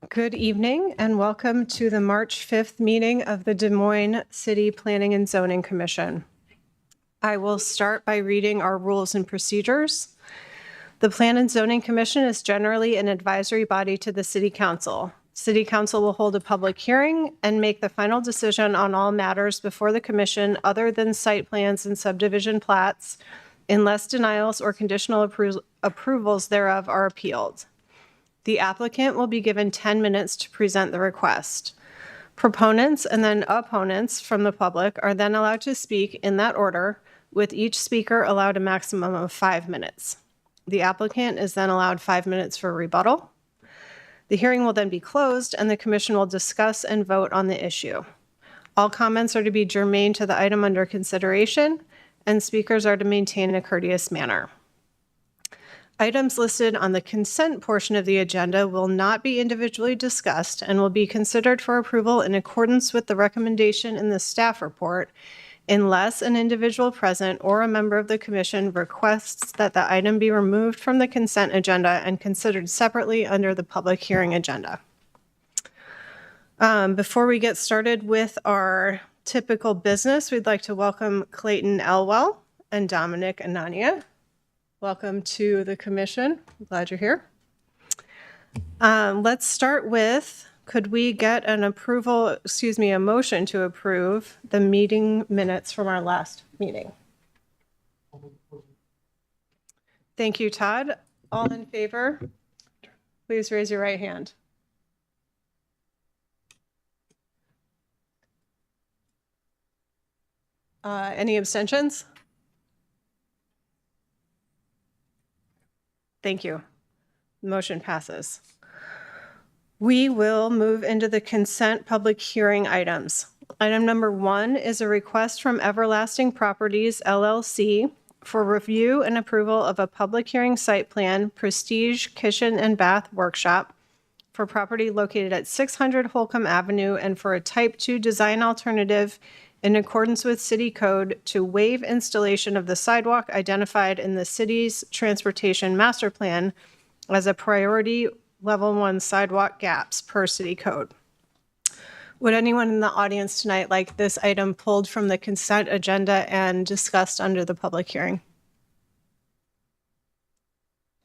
Good evening and welcome to the March 5th meeting of the Des Moines City Planning and Zoning Commission. I will start by reading our rules and procedures. The Plan and Zoning Commission is generally an advisory body to the City Council. City Council will hold a public hearing and make the final decision on all matters before the Commission other than site plans and subdivision plats, unless denials or conditional approvals thereof are appealed. The applicant will be given 10 minutes to present the request. Proponents and then opponents from the public are then allowed to speak in that order, with each speaker allowed a maximum of 5 minutes. The applicant is then allowed 5 minutes for rebuttal. The hearing will then be closed and the commission will discuss and vote on the issue. All comments are to be germane to the item under consideration, and speakers are to maintain a courteous manner. Items listed on the consent portion of the agenda will not be individually discussed and will be considered for approval in accordance with the recommendation in the staff report unless an individual present or a member of the commission requests that the item be removed from the consent agenda and considered separately under the public hearing agenda. Before we get started with our typical business, we'd like to welcome Clayton Elwell and Dominic Anania. Welcome to the commission. I'm glad you're here. Let's start with, could we get a motion to approve the meeting minutes from our last meeting? Thank you, Todd. All in favor? Please raise your right hand. Any abstentions? Thank you. Motion passes. We will move into the consent public hearing items. Item number 1 is a request from Everlasting Properties, LLC, for review and approval of a public hearing site plan, Prestige Kitchen and Bath Workshop, for property located at 600 Holcomb Avenue and for a Type 2 design alternative in accordance with City Code to waive installation of the sidewalk identified in the city's transportation master plan as a priority level 1 sidewalk gaps per City Code. Would anyone in the audience tonight like this item pulled from the consent agenda and discussed under the public hearing?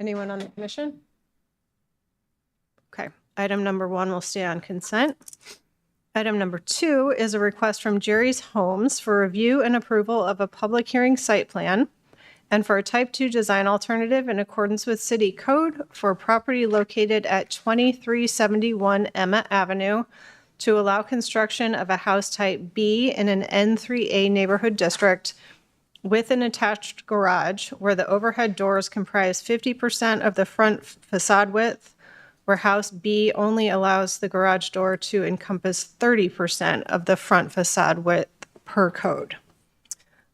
Anyone on the commission? Okay, item number 1 will stay on consent. Item number 2 is a request from Jerry's Homes for review and approval of a public hearing site plan and for a Type 2 design alternative in accordance with City Code for property located at 2371 Emma Avenue to allow construction of a house type B in an N3A neighborhood district with an attached garage where the overhead doors comprise 50% of the front facade width, where house B only allows the garage door to encompass 30% of the front facade width per code.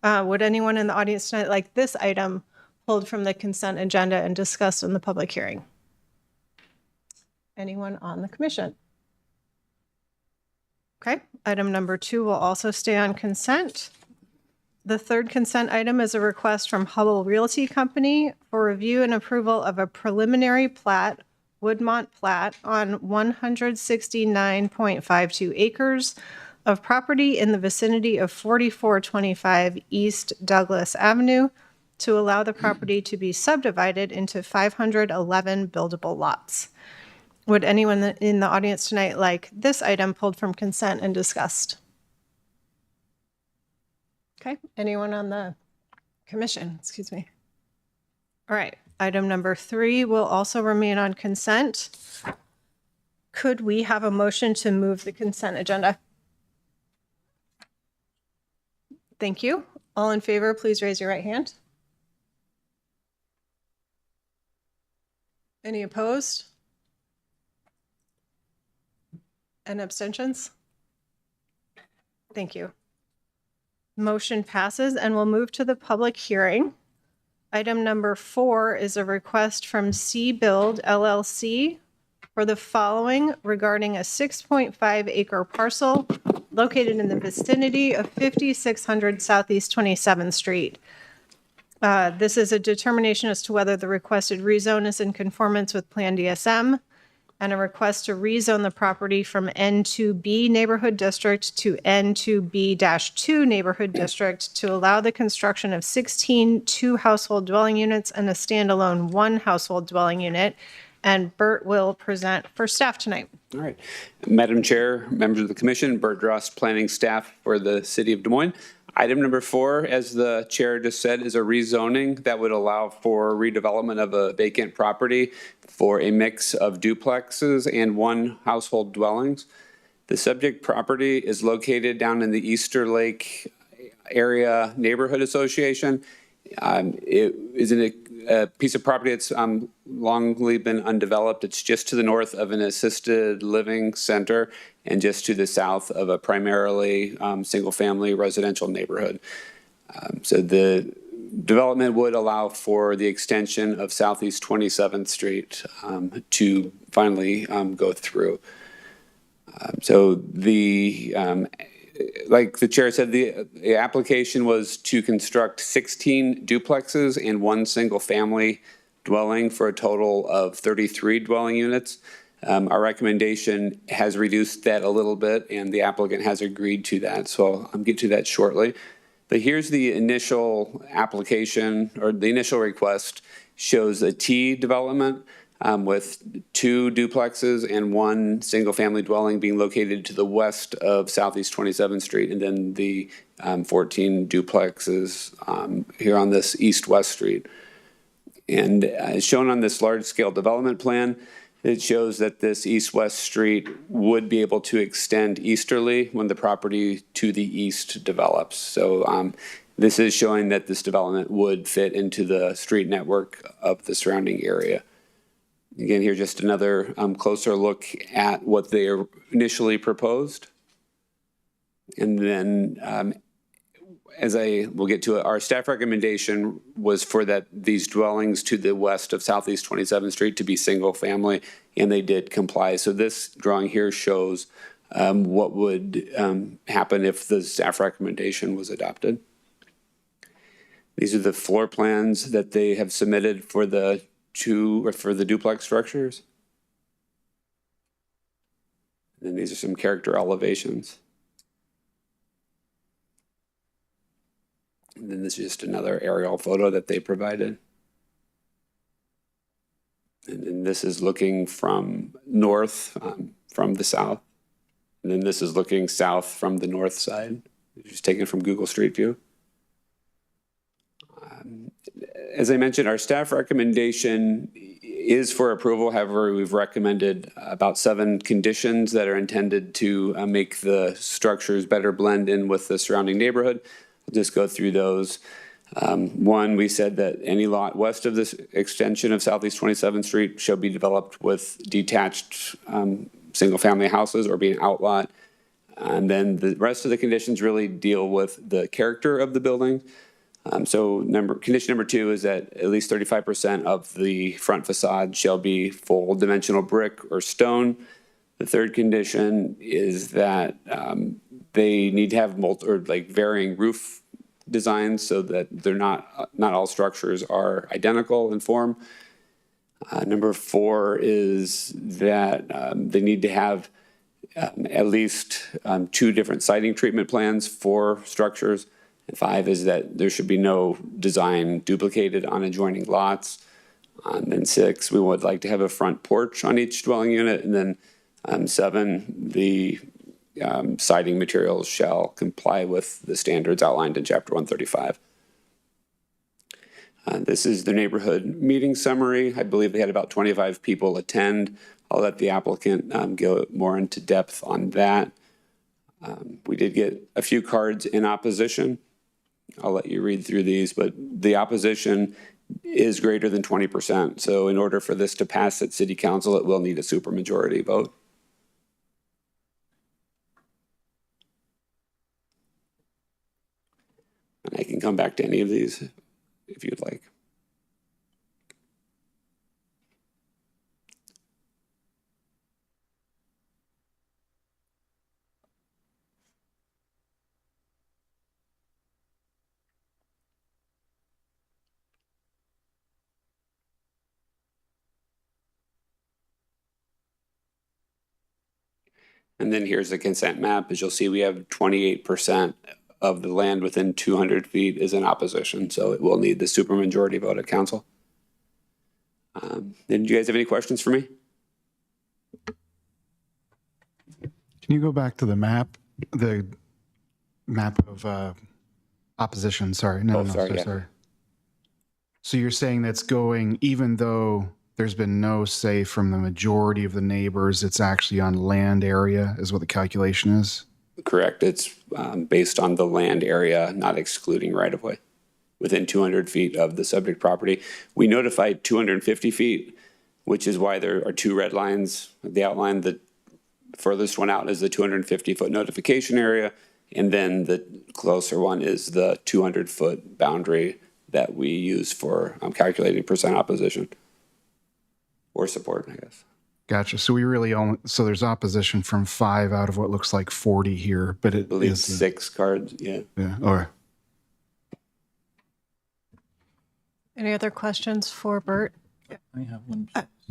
Would anyone in the audience tonight like this item pulled from the consent agenda and discussed in the public hearing? Anyone on the commission? Okay, item number 2 will also stay on consent. The third consent item is a request from Hubble Realty Company for review and approval of a preliminary plat, Woodmont plat, on 169.52 acres of property in the vicinity of 4425 East Douglas Avenue to allow the property to be subdivided into 511 buildable lots. Would anyone in the audience tonight like this item pulled from consent and discussed? Okay, anyone on the commission, excuse me. All right, item number 3 will also remain on consent. Could we have a motion to move the consent agenda? Thank you. All in favor, please raise your right hand. Any opposed? And abstentions? Thank you. Motion passes, and we'll move to the public hearing. Item number 4 is a request from C Build LLC for the following regarding a 6.5 acre parcel located in the vicinity of 5600 Southeast 27th Street. This is a determination as to whether the requested rezone is in conformance with Plan DSM, and a request to rezone the property from N2B Neighborhood District to N2B-2 Neighborhood District to allow the construction of 16 two-household dwelling units and a standalone one-household dwelling unit. And Bert will present for staff tonight. All right. Madam Chair, members of the commission, Bert Dross, planning staff for the city of Des Moines. Item number 4, as the chair just said, is a rezoning that would allow for redevelopment of a vacant property for a mix of duplexes and one household dwellings. The subject property is located down in the Easter Lake Area Neighborhood Association. It is in a piece of property that's longly been undeveloped. It's just to the north of an assisted living center and just to the south of a primarily single-family residential neighborhood. So the development would allow for the extension of Southeast 27th Street to finally go through. So the like the chair said, the application was to construct 16 duplexes and one single family dwelling for a total of 33 dwelling units. Our recommendation has reduced that a little bit, and the applicant has agreed to that. So I'll get to that shortly. But here's the initial application, or the initial request shows a T development with 2 duplexes and one single family dwelling being located to the west of Southeast 27th Street, and then the 14 duplexes here on this east-west street. And as shown on this large-scale development plan, it shows that this east-west street would be able to extend easterly when the property to the east develops. So this is showing that this development would fit into the street network of the surrounding area. Again, here just another closer look at what they initially proposed. And then as we'll get to it, our staff recommendation was for these dwellings to the west of Southeast 27th Street to be single family, and they did comply. So this drawing here shows what would happen if the staff recommendation was adopted. These are the floor plans that they have submitted for the duplex structures. And then these are some character elevations. And then this is just another aerial photo that they provided. And then this is looking from north, from the south. And then this is looking south from the north side. It's just taken from Google Street View. As I mentioned, our staff recommendation is for approval. However, we've recommended about 7 conditions that are intended to make the structures better blend in with the surrounding neighborhood. I'll just go through those. 1, we said that any lot west of this extension of Southeast 27th Street shall be developed with detached single-family houses or be an outlot. And then the rest of the conditions really deal with the character of the building. So condition number 2 is that at least 35% of the front facade shall be full dimensional brick or stone. The 3rd condition is that they need to have varying roof designs so that they're not all structures are identical in form. Number 4 is that they need to have at least 2 different siting treatment plans for structures. And 5 is that there should be no design duplicated on adjoining lots. Then 6, we would like to have a front porch on each dwelling unit. And then 7, the siding materials shall comply with the standards outlined in Chapter 135. This is the neighborhood meeting summary. I believe they had about 25 people attend. I'll let the applicant go more into depth on that. We did get a few cards in opposition. I'll let you read through these, but the opposition is greater than 20%. So in order for this to pass at City Council, it will need a supermajority vote. And I can come back to any of these if you'd like. And then here's the consent map. As you'll see, we have 28% of the land within 200 feet is in opposition, so it will need the supermajority vote at council. Did you guys have any questions for me? Can you go back to the map of opposition? Sorry. No, Sorry. sorry. So you're saying that's going, even though there's been no say from the majority of the neighbors, it's actually on land area is what the calculation is? Correct. It's based on the land area, not excluding right-of-way within 200 feet of the subject property. We notified 250 feet, which is why there are 2 red lines. The outline, the furthest one out is the 250-foot notification area, and then the closer one is the 200-foot boundary that we use for calculating percent opposition or support, I guess. Gotcha. So we really only, so there's opposition from 5 out of what looks like 40 here, but it I believe is 6 cards, yeah. Yeah. All right. Any other questions for Bert? I have one.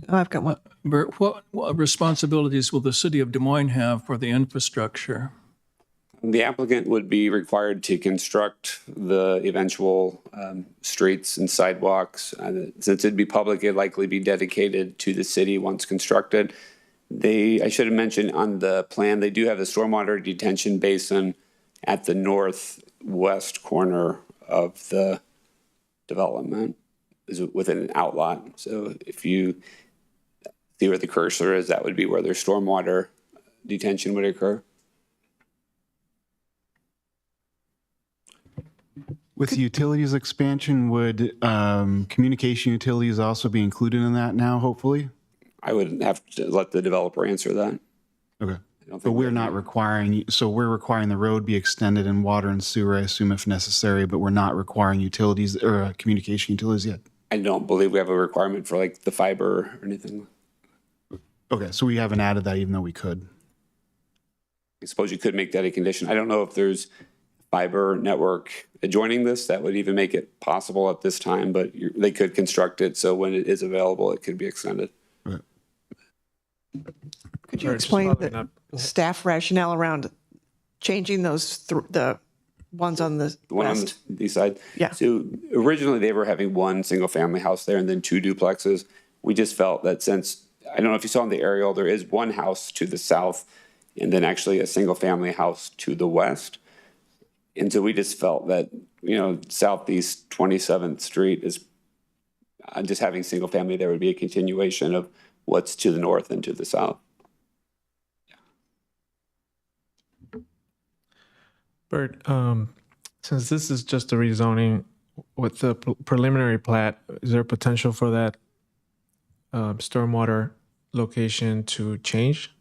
I've got one. Bert, what responsibilities will the city of Des Moines have for the infrastructure? The applicant would be required to construct the eventual streets and sidewalks. Since it'd be public, it'd likely be dedicated to the city once constructed. I should have mentioned on the plan, they do have a stormwater detention basin at the northwest corner of the development, is within an outlot. So if you see where the cursor is, that would be where their stormwater detention would occur. With the utilities expansion, would communication utilities also be included in that now, hopefully? I would have to let the developer answer that. Okay. don't But think we're not requiring, so we're requiring the road be extended and water and sewer, I assume, if necessary, but we're not requiring utilities or communication utilities yet. I don't believe we have a requirement for like the fiber or anything. Okay, so we haven't added that even though we could. I suppose you could make that a condition. I don't know if there's fiber network adjoining this that would even make it possible at this time, but they could construct it so when it is available, it could be extended. Okay. Could you explain the staff rationale around changing those, the ones on the The one on west? the east side? Yeah. So originally they were having one single family house there and then 2 duplexes. We just felt that since, I don't know if you saw in the aerial, there is one house to the south and then actually a single family house to the west. And so we just felt that, Southeast 27th Street is just having single family there would be a continuation of what's to the north and to the south. Bert, since this is just a rezoning with the preliminary plat, is there potential for that stormwater location to change?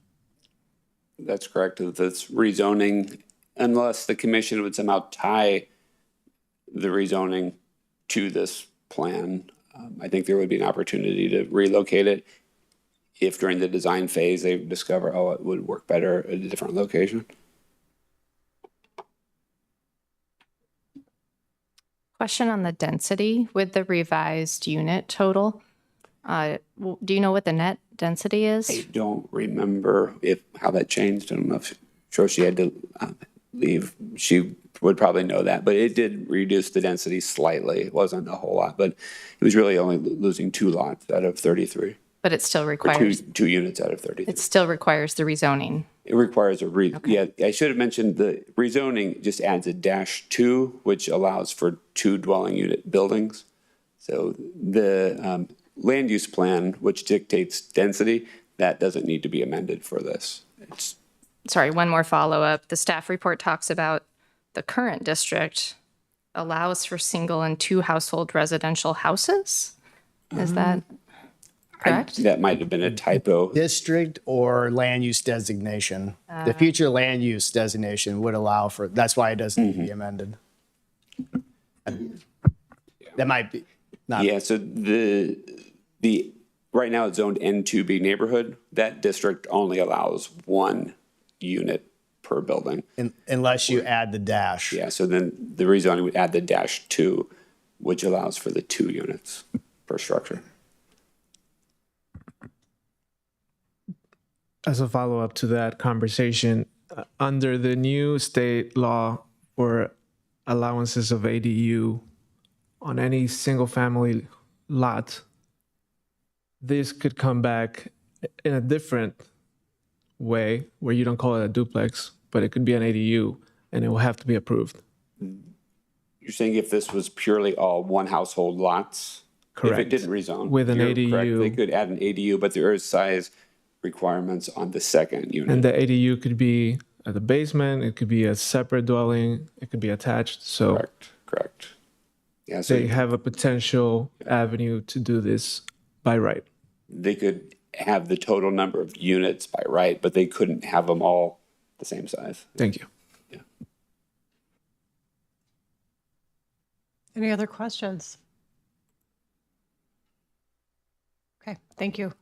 That's correct. That's rezoning, unless the commission would somehow tie the rezoning to this plan. I think there would be an opportunity to relocate it if during the design phase they discover, oh, it would work better at a different location. Question on the density with the revised unit total. Do you know what the net density I is? don't remember how that changed. I don't know if she had to leave. She would probably know that, but it did reduce the density slightly. It wasn't a whole lot, but it was really only losing 2 lots out of 33, But it still or requires, two units out of 33. it still requires the rezoning. It requires yeah, I should have mentioned the rezoning just adds a -2, which allows for 2 dwelling unit buildings. So the land use plan, which dictates density, that doesn't need to be amended for this. It's Sorry, one more follow-up. The staff report talks about the current district allows for single and 2 household residential houses? Is that correct? that might have been a typo. District or land use designation. The future land use designation would allow for, that's why it doesn't need to be amended. That might be, not, Yeah, so the right now it's zoned N2B neighborhood. That district only allows 1 unit per building. unless you add the dash. Yeah, so then the rezoning would add the -2, which allows for the 2 units per structure. As a follow up to that conversation, under the new state law for allowances of ADU on any single family lot, this could come back in a different way where you don't call it a duplex, but it could be an ADU and it will have to be approved. You're saying if this was purely all 1 household lots? If it Correct. didn't rezone? With an you're correct. ADU. They could add an ADU, but there is size requirements on the second unit. And the ADU could be at the basement, it could be a separate dwelling, it could be attached. So Correct. Yeah, so they have a potential avenue to do this by right. they could have the total number of units by right, but they couldn't have them all the same size. Thank you. Any other questions? Okay, thank you.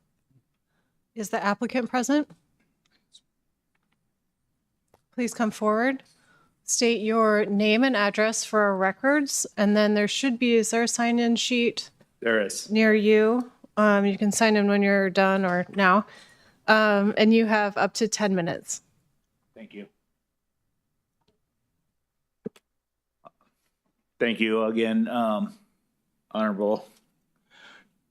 Is the applicant present? Please come forward. State your name and address for our records, and then there should be, is there a sign-in sheet There is. near you? You can sign in when you're done or now. And you have up to 10 minutes. Thank you. Thank you again, Honorable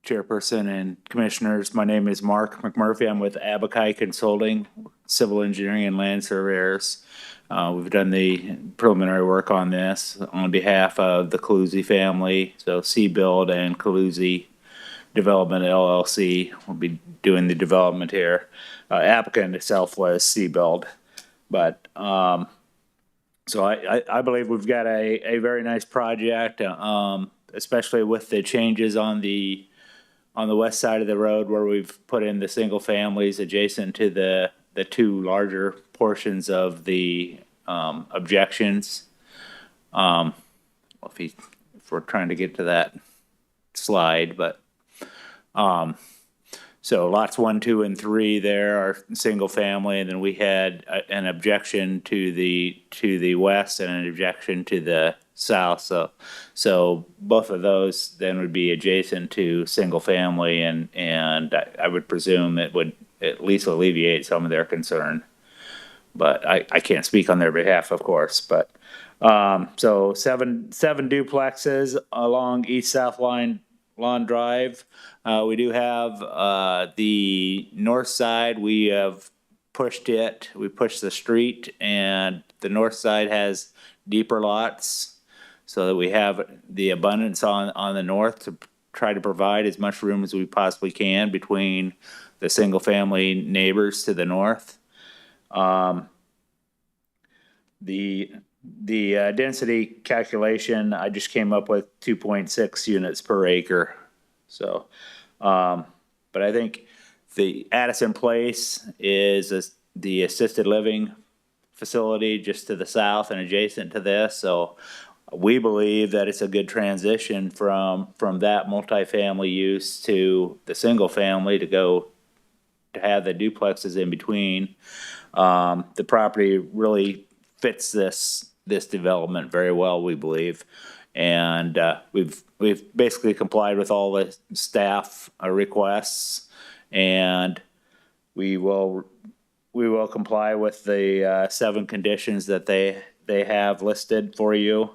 Chairperson and Commissioners. My name is Mark McMurphy. I'm with Abakai Consulting, Civil Engineering and Land Surveyors. We've done the preliminary work on this on behalf of the Calusi family. So C-Build and Calusi Development LLC will be doing the development here. Applicant itself was C-Build, but so I believe we've got a very nice project, especially with the changes on the west side of the road where we've put in the single families adjacent to the 2 larger portions of the objections. If we're trying to get to that slide, but so lots 1, 2, and 3 there are single family, and then we had an objection to the west and an objection to the south. So both of those then would be adjacent to single family, and I would presume it would at least alleviate some of their concern. But I can't speak on their behalf, of course. But so seven duplexes along East-South Lawn Drive. We do have the north side. We have pushed it. We pushed the street, and the north side has deeper lots, so that we have the abundance on the north to try to provide as much room as we possibly can between the single-family neighbors to the north. The density calculation, I just came up with 2.6 units per acre. So, but I think the Addison Place is the assisted living facility just to the south and adjacent to this. So we believe that it's a good transition from that multifamily use to the single family to have the duplexes in between. The property really fits this development very well, we believe, and we've basically complied with all the staff requests, and we will comply with the 7 conditions that they have listed for you.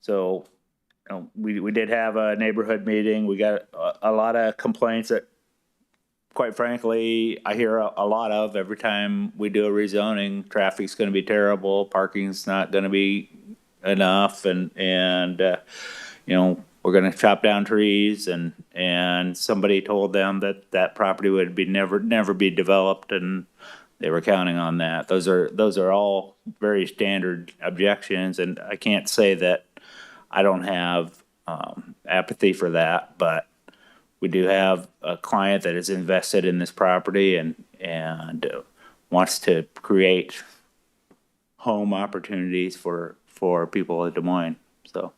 So, we did have a neighborhood meeting. We got a lot of complaints that, quite frankly, I hear a lot of every time we do a rezoning. Traffic's going to be terrible. Parking's not going to be enough, and we're going to chop down trees. And somebody told them that property would be never be developed, and they were counting on that. Those are all very standard objections, and I can't say that I don't have apathy for that, but we do have a client that is invested in this property and wants to create home opportunities for people in Des Moines. So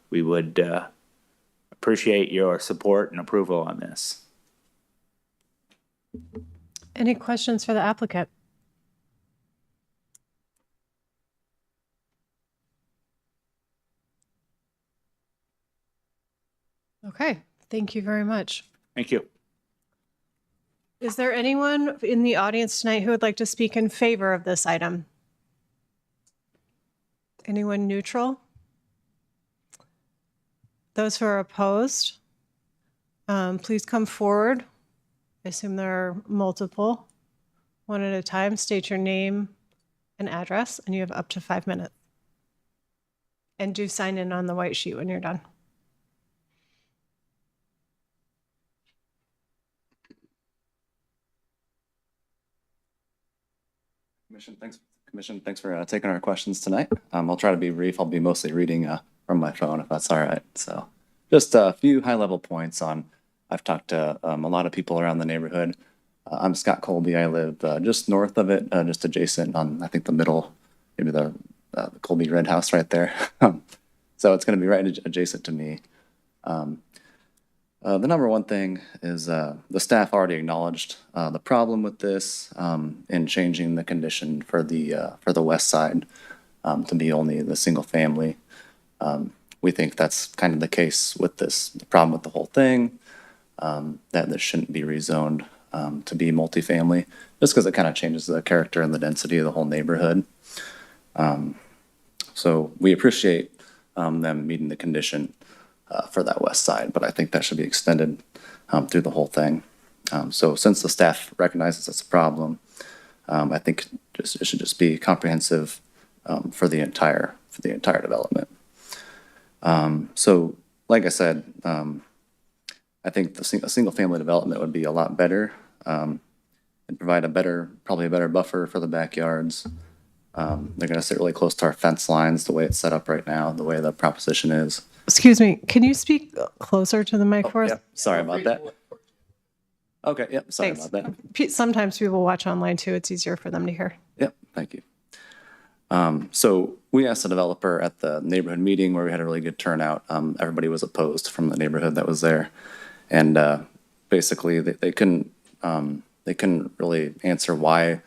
we would appreciate your support and approval on this. Any questions for the applicant? Okay, thank you very much. Thank you. Is there anyone in the audience tonight who would like to speak in favor of this item? Anyone neutral? Those who are opposed, please come forward. I assume there are multiple. One at a time. State your name and address, and you have up to 5 minutes. And do sign in on the white sheet when you're done. Commission, thanks for taking our questions tonight. I'll try to be brief. I'll be mostly reading from my phone, if that's all right. So just a few high-level points on, I've talked to a lot of people around the neighborhood. I'm Scott Colby. I live just north of it, just adjacent on, I think, the middle, maybe the Colby Red House right there. So it's going to be right adjacent to me. The number one thing is the staff already acknowledged the problem with this in changing the condition for the west side to be only the single family. We think that's kind of the case with this, the problem with the whole thing, that this shouldn't be rezoned to be multifamily, just because it kind of changes the character and the density of the whole neighborhood. So we appreciate them meeting the condition for that west side, but I think that should be extended through the whole thing. So since the staff recognizes it's a problem, I think it should just be comprehensive for the entire development. So like I said, I think a single family development would be a lot better and provide probably a better buffer for the backyards. They're going to sit really close to our fence lines, the way it's set up right now, the way the proposition is. Excuse me, can you speak closer to the mic for us? Yep, sorry about that. Okay, yep, sorry Thanks. about that. Sometimes people watch online too. It's easier for them to hear. Yep, thank you. So we asked the developer at the neighborhood meeting where we had a really good turnout. Everybody was opposed from the neighborhood that was there. And basically they couldn't really answer why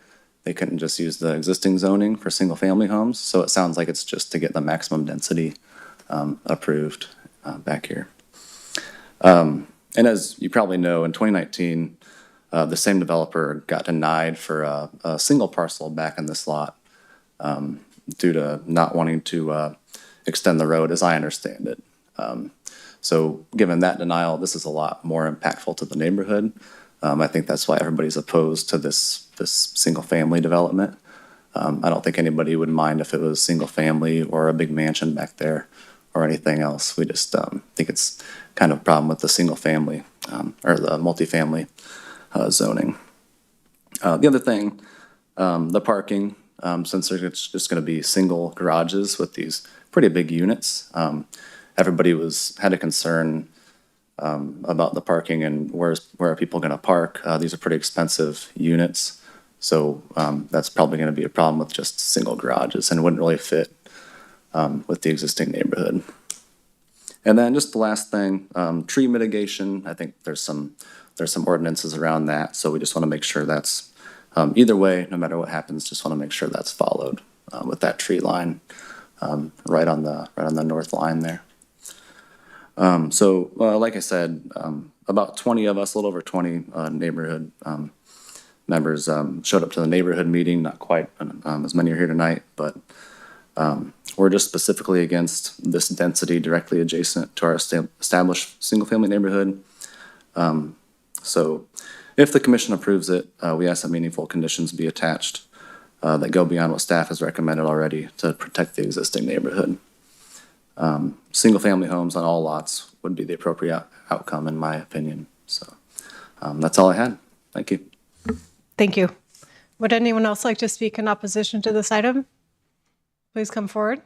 they couldn't just use the existing zoning for single family homes. So it sounds like it's just to get the maximum density approved back here. And as you probably know, in 2019, the same developer got denied for a single parcel back in this lot due to not wanting to extend the road, as I understand it. So given that denial, this is a lot more impactful to the neighborhood. I think that's why everybody's opposed to this single family development. I don't think anybody would mind if it was single family or a big mansion back there or anything else. We just think it's kind of a problem with the single family or the multifamily zoning. The other thing, the parking, since it's just going to be single garages with these pretty big units, everybody had a concern about the parking and where are people going to park. These are pretty expensive units, so that's probably going to be a problem with just single garages and wouldn't really fit with the existing neighborhood. And then just the last thing, tree mitigation. I think there's some ordinances around that, so we just want to make sure that's either way, no matter what happens, just want to make sure that's followed with that tree line right on the north line there. Like I said, about 20 of us, a little over 20 neighborhood members showed up to the neighborhood meeting. Not quite as many are here tonight, but we're just specifically against this density directly adjacent to our established single-family neighborhood. So if the commission approves it, we ask that meaningful conditions be attached that go beyond what staff has recommended already to protect the existing neighborhood. Single-family homes on all lots would be the appropriate outcome, in my opinion. So that's all I had. Thank you. Thank you. Would anyone else like to speak in opposition to this item? Please come forward.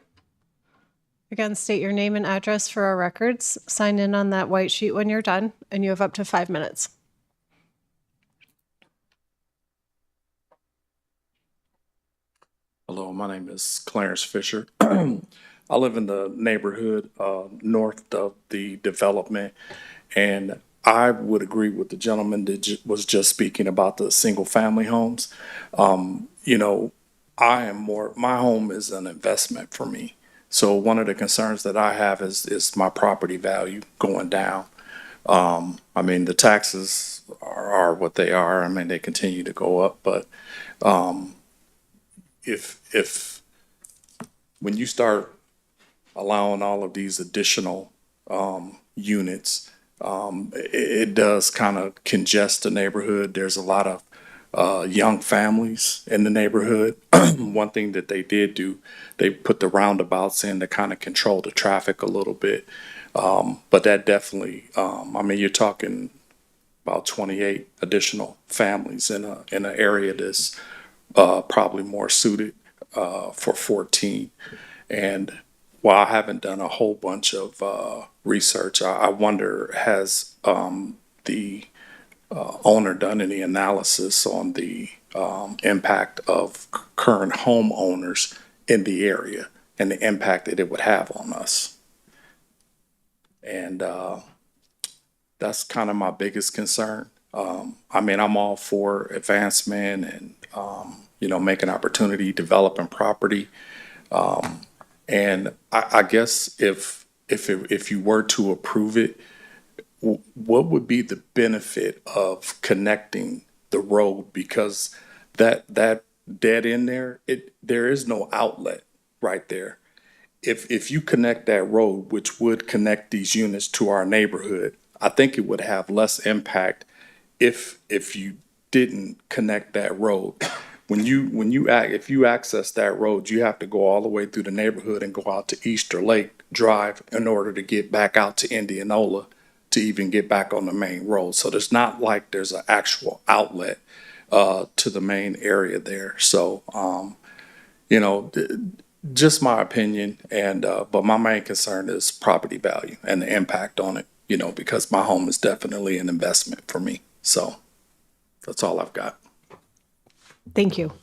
Again, state your name and address for our records. Sign in on that white sheet when you're done, and you have up to 5 minutes. Hello, my name is Clarence Fisher. I live in the neighborhood north of the development, and I would agree with the gentleman that was just speaking about the single-family homes. You know, my home is an investment for me. So one of the concerns that I have is my property value going down. I mean, the taxes are what they are. I mean, they continue to go up, but if when you start allowing all of these additional units, it does kind of congest the neighborhood. There's a lot of young families in the neighborhood. One thing that they did do, they put the roundabouts in to kind of control the traffic a little bit. But that definitely, I mean, you're talking about 28 additional families in an area that's probably more suited for 14. And while I haven't done a whole bunch of research, I wonder, has the owner done any analysis on the impact of current homeowners in the area and the impact that it would have on us? And that's kind of my biggest concern. I mean, I'm all for advancement and, you know, making opportunity, developing property. And I guess if you were to approve it, what would be the benefit of connecting the road? Because that dead end there, there is no outlet right there. If you connect that road, which would connect these units to our neighborhood, I think it would have less impact if you didn't connect that road. If you access that road, you have to go all the way through the neighborhood and go out to Easter Lake Drive in order to get back out to Indianola to even get back on the main road. So there's not like there's an actual outlet to the main area there. So you know, just my opinion, and but my main concern is property value and the impact on it. You know, because my home is definitely an investment for me. So that's all I've got. Thank you.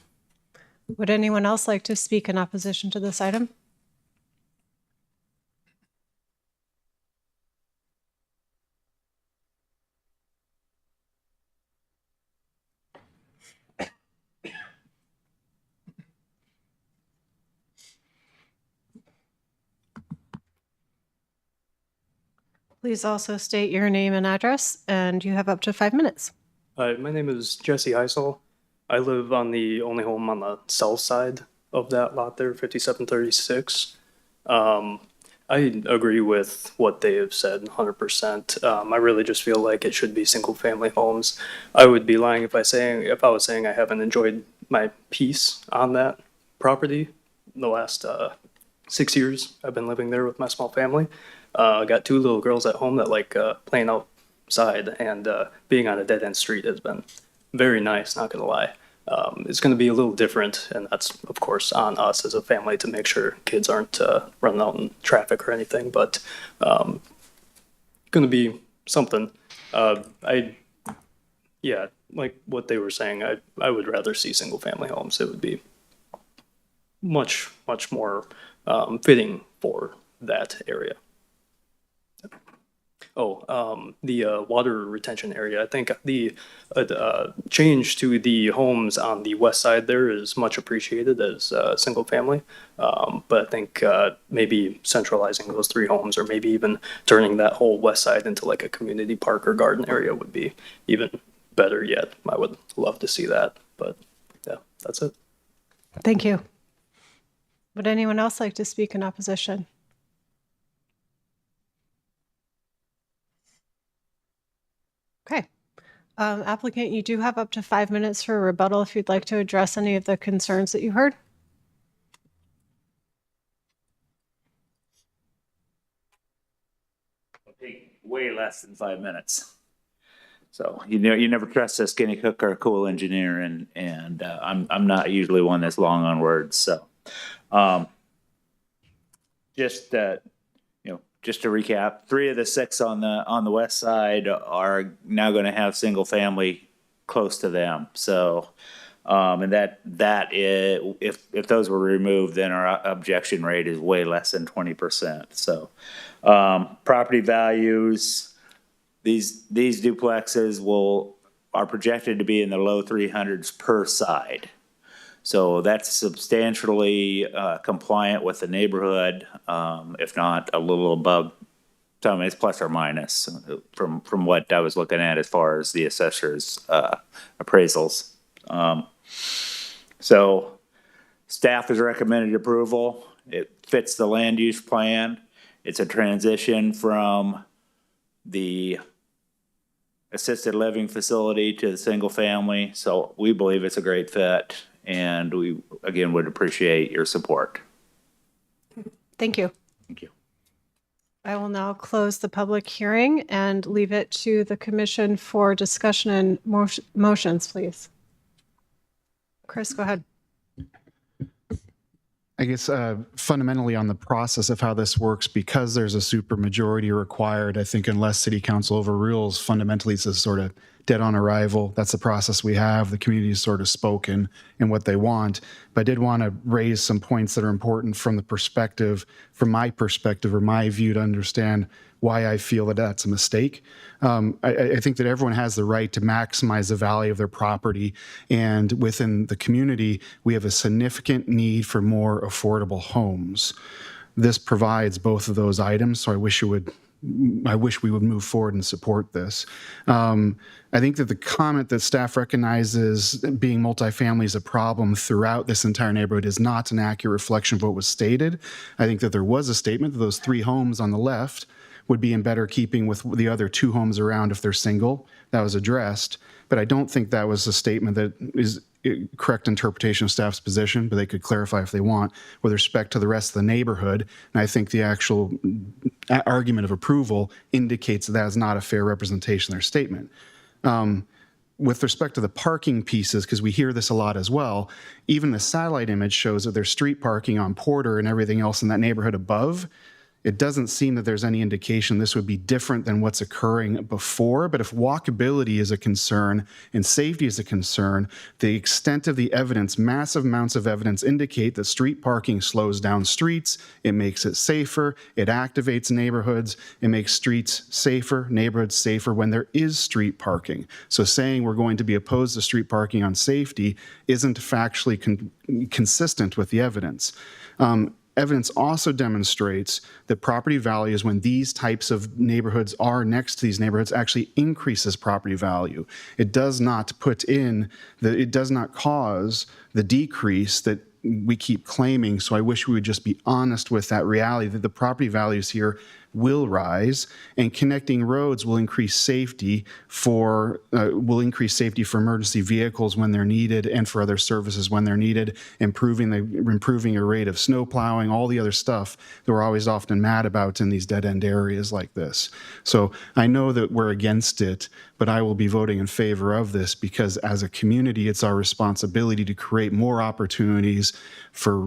Would anyone else like to speak in opposition to this item? Please also state your name and address, and you have up to 5 minutes. Hi, my name is Jesse Heisel. I live on the only home on the south side of that lot there, 5736. I agree with what they have said 100%. I really just feel like it should be single family homes. I would be lying if I was saying I haven't enjoyed my peace on that property the last 6 years I've been living there with my small family. I got 2 little girls at home that like playing outside, and being on a dead end street has been very nice, not gonna lie. It's gonna be a little different, and that's of course on us as a family to make sure kids aren't running out in traffic or anything, but gonna be something. Yeah, like what they were saying, I would rather see single family homes. It would be much more fitting for that area. The water retention area. I think the change to the homes on the west side there is much appreciated as single family. But I think maybe centralizing those 3 homes, or maybe even turning that whole west side into like a community park or garden area would be even better yet. I would love to see that. But yeah, that's it. Thank you. Would anyone else like to speak in opposition? Okay. Applicant, you do have up to 5 minutes for a rebuttal if you'd like to address any of the concerns that you heard. It'll take way less than 5 minutes. So you never trust a skinny cook or a cool engineer, and I'm not usually one that's long on words. So just just to recap, 3 of the 6 on the west side are now going to have single family close to them. So, and that is, if those were removed, then our objection rate is way less than 20%. So, property values, these duplexes are projected to be in the low 300s per side. So that's substantially compliant with the neighborhood, if not a little above. So it's plus or minus from what I was looking at as far as the assessor's appraisals. So staff has recommended approval. It fits the land use plan. It's a transition from the assisted living facility to the single family. So we believe it's a great fit. And we, again, would appreciate your support. Thank you. Thank you. I will now close the public hearing and leave it to the commission for discussion and motions, please. Chris, go ahead. I guess fundamentally on the process of how this works, because there's a supermajority required, I think unless city council overrules, fundamentally it's a sort of dead on arrival. That's the process we have. The community has sort of spoken in what they want. But I did want to raise some points that are important from my perspective, or my view, to understand why I feel that that's a mistake. I think that everyone has the right to maximize the value of their property. And within the community, we have a significant need for more affordable homes. This provides both of those items, so I wish we would move forward and support this. I think that the comment that staff recognizes being multifamily is a problem throughout this entire neighborhood is not an accurate reflection of what was stated. I think that there was a statement that those 3 homes on the left would be in better keeping with the other 2 homes around if they're single. That was addressed. But I don't think that was a statement that is a correct interpretation of staff's position, but they could clarify if they want, with respect to the rest of the neighborhood. And I think the actual argument of approval indicates that is not a fair representation of their statement. With respect to the parking pieces, because we hear this a lot as well, even the satellite image shows that there's street parking on Porter and everything else in that neighborhood above. It doesn't seem that there's any indication this would be different than what's occurring before. But if walkability is a concern and safety is a concern, the extent of the evidence, massive amounts of evidence, indicate that street parking slows down streets. It makes it safer. It activates neighborhoods. It makes streets safer, neighborhoods safer when there is street parking. So saying we're going to be opposed to street parking on safety isn't factually consistent with the evidence. Evidence also demonstrates that property values, when these types of neighborhoods are next to these neighborhoods, actually increases property value. It does not it does not cause the decrease that we keep claiming. So I wish we would just be honest with that reality, that the property values here will rise, and connecting roads will increase safety for emergency vehicles when they're needed, and for other services when they're needed, improving a rate of snow plowing, all the other stuff that we're always often mad about in these dead-end areas like this. So I know that we're against it, but I will be voting in favor of this because as a community, it's our responsibility to create more opportunities for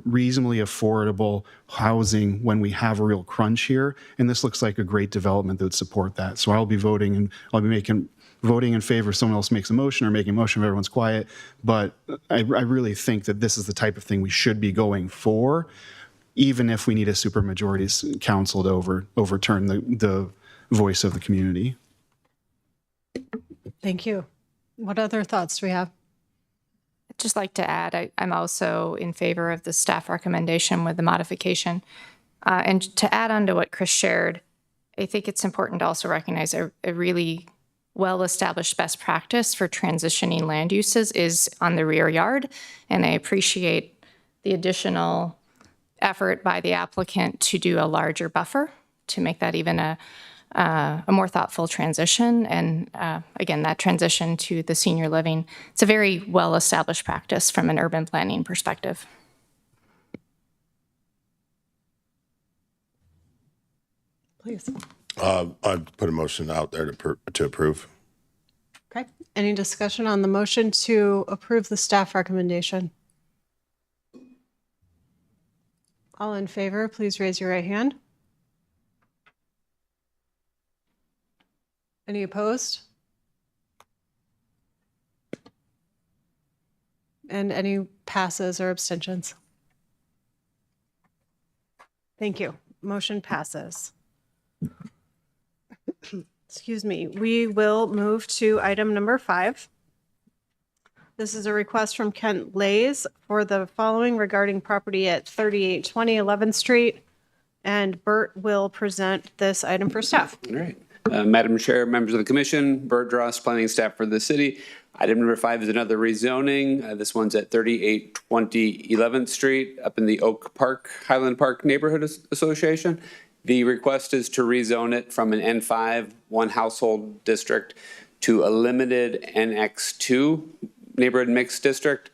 reasonably affordable housing when we have a real crunch here. And this looks like a great development that would support that. So I'll be voting in favor if someone else makes a motion, or making a motion if everyone's quiet. But I really think that this is the type of thing we should be going for, even if we need a supermajority council to overturn voice of the community. Thank you. What other thoughts do we have? I'd just like to add, I'm also in favor of the staff recommendation with the modification. And to add on to what Chris shared, I think it's important to also recognize a really well-established best practice for transitioning land uses is on the rear yard. And I appreciate the additional effort by the applicant to do a larger buffer to make that even a more thoughtful transition. And again, that transition to the senior living, it's a very well-established practice from an urban planning perspective. Please. I'd put a motion out there to approve. Okay. Any discussion on the motion to approve the staff recommendation? All in favor, please raise your right hand. Any opposed? And any passes or abstentions? Thank you. Motion passes. Excuse me. We will move to item number 5. This is a request from Kent Lays for the following regarding property at 3820 11th Street. And Bert will present this item for staff. All right. Madam Chair, members of the commission, Bert Dross, planning staff for the city. Item number 5 is another rezoning. This one's at 3820 11th Street up in the Oak Park, Highland Park Neighborhood Association. The request is to rezone it from an N5, one household district, to a limited NX2 neighborhood mixed district.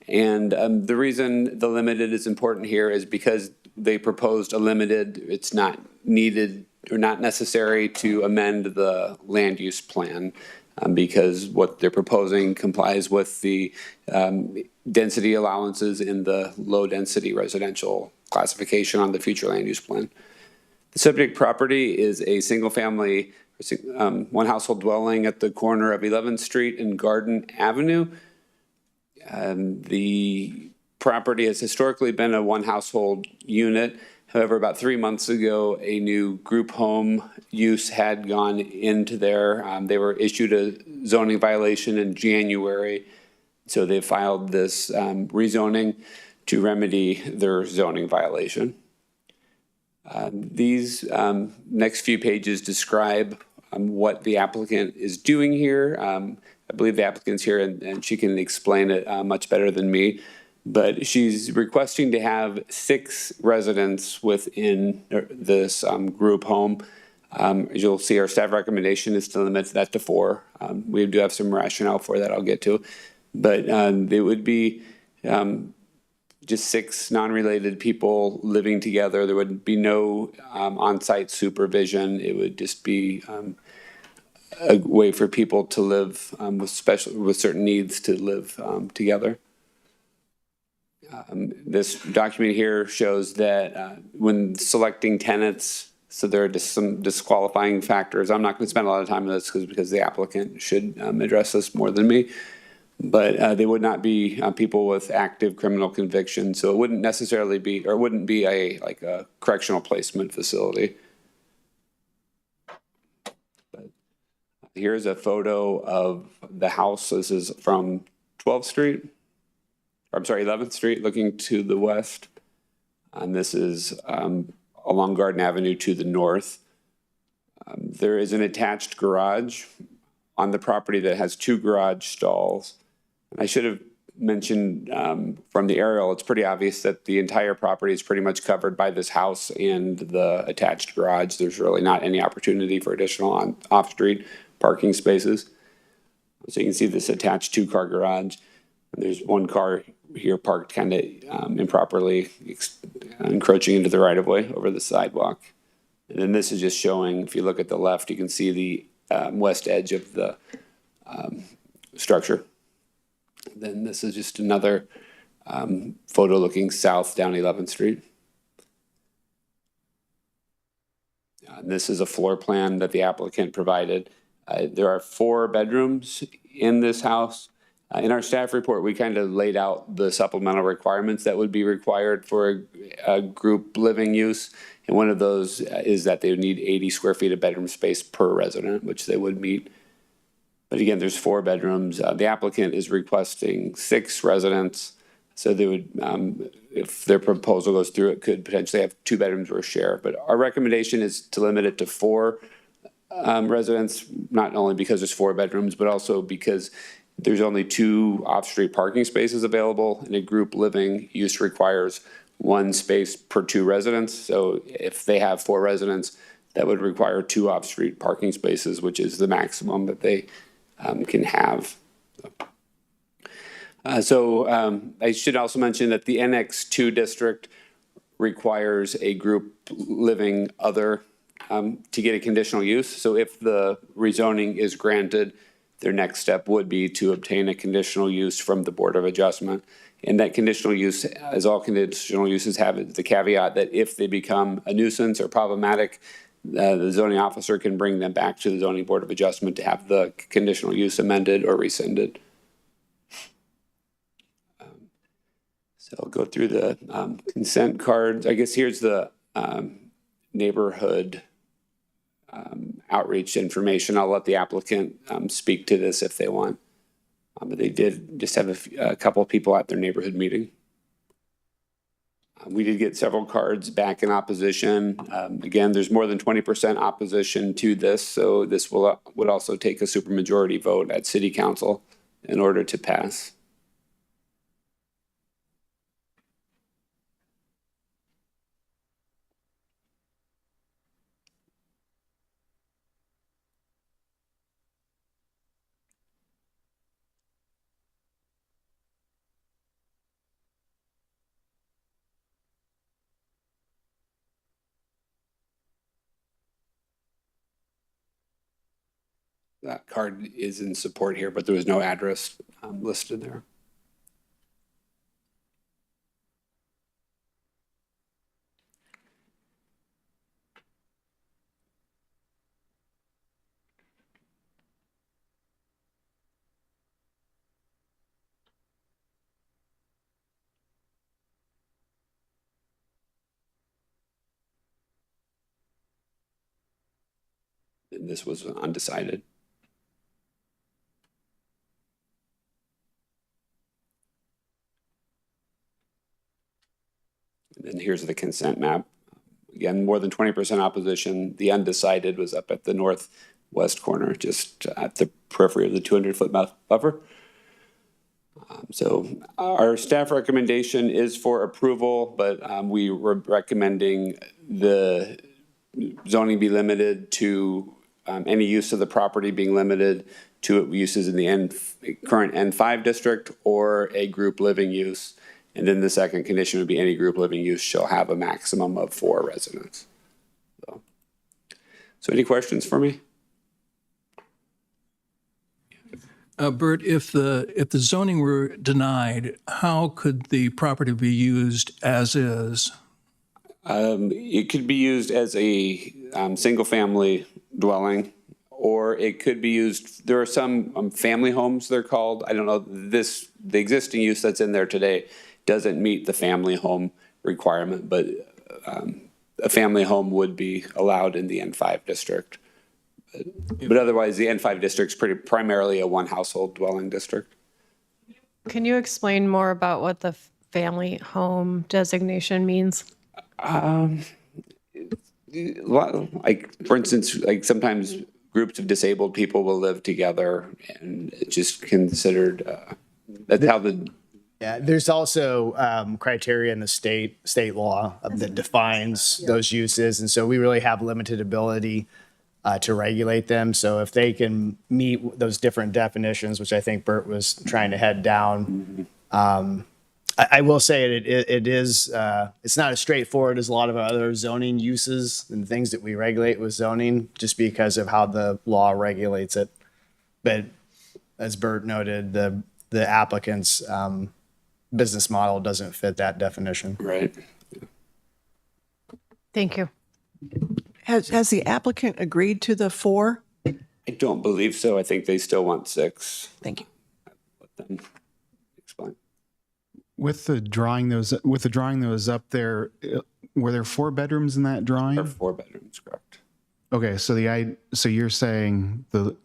And the reason the limited is important here is because they proposed a limited, it's not needed or not necessary to amend the land use plan because what they're proposing complies with the density allowances in the low density residential classification on the future land use plan. The subject property is a single family, one household dwelling at the corner of 11th Street and Garden Avenue. The property has historically been a one household unit. However, about 3 months ago, a new group home use had gone into there. They were issued a zoning violation in January. So they filed this rezoning to remedy their zoning violation. These next few pages describe what the applicant is doing here. I believe the applicant's here and she can explain it much better than me. But she's requesting to have 6 residents within this group home. As you'll see, our staff recommendation is to limit that to 4. We do have some rationale for that I'll get to. But it would be just 6 non-related people living together. There would be no on-site supervision. It would just be a way for people to live with certain needs to live together. This document here shows that when selecting tenants, so there are just some disqualifying factors. I'm not going to spend a lot of time on this because the applicant should address this more than me. But they would not be people with active criminal convictions, so it wouldn't necessarily be, or wouldn't be a correctional placement facility. But here's a photo of the house. This is from 12th Street. I'm sorry, 11th Street, looking to the west. And this is along Garden Avenue to the north. There is an attached garage on the property that has 2 garage stalls. I should have mentioned from the aerial, it's pretty obvious that the entire property is pretty much covered by this house and the attached garage. There's really not any opportunity for additional off-street parking spaces. So you can see this attached 2-car garage. There's 1 car here parked kind of improperly, encroaching into the right-of-way over the sidewalk. And then this is just showing, if you look at the left, you can see the west edge of the structure. Then this is just another photo looking south down 11th Street. This is a floor plan that the applicant provided. There are 4 bedrooms in this house. In our staff report, we kind of laid out the supplemental requirements that would be required for a group living use. And one of those is that they would need 80 square feet of bedroom space per resident, which they would meet. But again, there's 4 bedrooms. The applicant is requesting 6 residents. So they would, if their proposal goes through, it could potentially have 2 bedrooms or a share. But our recommendation is to limit it to 4 residents, not only because there's 4 bedrooms, but also because there's only 2 off-street parking spaces available, and a group living use requires 1 space per 2 residents. So if they have 4 residents, that would require 2 off-street parking spaces, which is the maximum that they can have. I should also mention that the NX2 district requires a group living other to get a conditional use. So if the rezoning is granted, their next step would be to obtain a conditional use from the Board of Adjustment. And that conditional use, as all conditional uses have the caveat that if they become a nuisance or problematic, the zoning officer can bring them back to the Zoning Board of Adjustment to have the conditional use amended or rescinded. So I'll go through the consent cards. I guess here's the neighborhood outreach information. I'll let the applicant speak to this if they want. But they did just have a couple of people at their neighborhood meeting. We did get several cards back in opposition. Again, there's more than 20% opposition to this, so this would also take a supermajority vote at City Council in order to pass. That card is in support here, but there was no address listed there. And this was undecided. And then here's the consent map. Again, more than 20% opposition. The undecided was up at the northwest corner, just at the periphery of the 200-foot buffer. So our staff recommendation is for approval, but we were recommending the zoning be limited to any use of the property being limited to uses in the current N5 district or a group living use. And then the second condition would be any group living use shall have a maximum of 4 residents. So any questions for me? Bert, if the zoning were denied, how could the property be used as is? It could be used as a single-family dwelling, or it could be used, there are some family homes, they're called. I don't know, the existing use that's in there today doesn't meet the family home requirement, but a family home would be allowed in the N5 district. But otherwise, the N5 district's primarily a one-household dwelling district. Can you explain more about what the family home designation means? Like, for instance, like sometimes groups of disabled people will live together, and it's just considered, that's how the... Yeah, there's also criteria in the state law that defines those uses. And so we really have limited ability to regulate them. So if they can meet those different definitions, which I think Bert was trying to head down, I will say it is, it's not as straightforward as a lot of other zoning uses and things that we regulate with zoning, just because of how the law regulates it. But as Bert noted, the applicant's business model doesn't fit that definition. Right. Thank you. Has the applicant agreed to the 4? I don't believe so. I think they still want 6. Thank you. then explain. With the drawing those up there, were there 4 bedrooms in that Or drawing? 4 bedrooms, correct? Okay, so you're saying the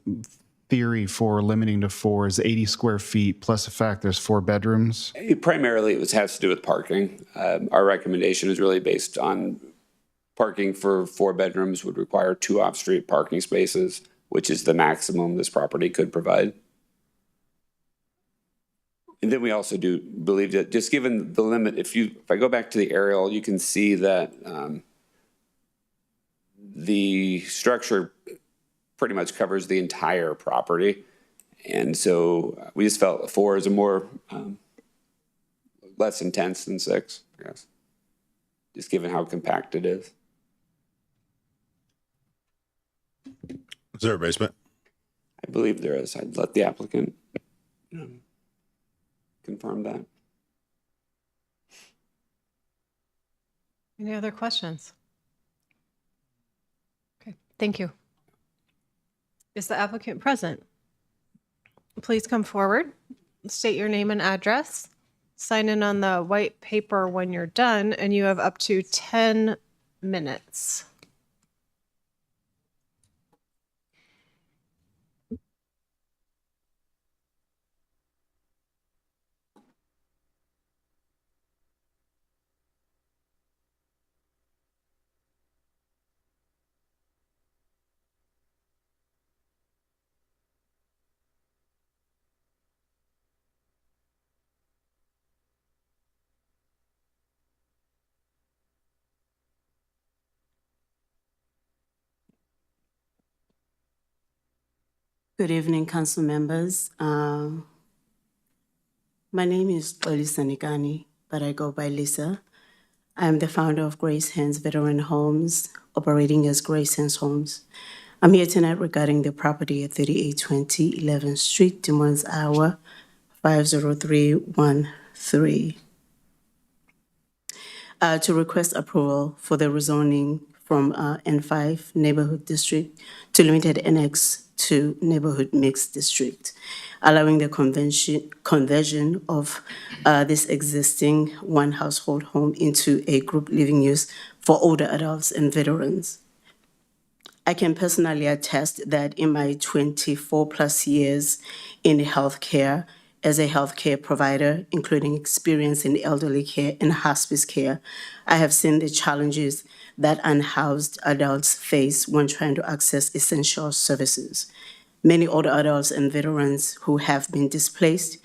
theory for limiting to 4 is 80 square feet plus the fact there's 4 bedrooms? Primarily, it has to do with parking. Our recommendation is really based on parking for 4 bedrooms would require 2 off-street parking spaces, which is the maximum this property could provide. And then we also do believe that just given the limit, if I go back to the aerial, you can see that the structure pretty much covers the entire property. And so we just felt 4 is a more less intense than 6, I guess, just given how compact it is. Is there a basement? I believe there is. I'd let the applicant confirm that. Any other questions? Okay, thank you. Is the applicant present? Please come forward, state your name and address, sign in on the white paper when you're done, and you have up to 10 minutes. Good evening, council members. My name is Lisa Nikani, but I go by Lisa. I am the founder of Grace Hands Veteran Homes, operating as Grace Hands Homes. I'm here tonight regarding the property at 3820 11th Street, Des Moines, Iowa, 50313. To request approval for the rezoning from N5 Neighborhood District to Limited Annex to Neighborhood Mixed District, allowing the conversion of this existing one household home into a group living use for older adults and veterans. I can personally attest that in my 24 plus years in healthcare, as a healthcare provider, including experience in elderly care and hospice care, I have seen the challenges that unhoused adults face when trying to access essential services. Many older adults and veterans who have been displaced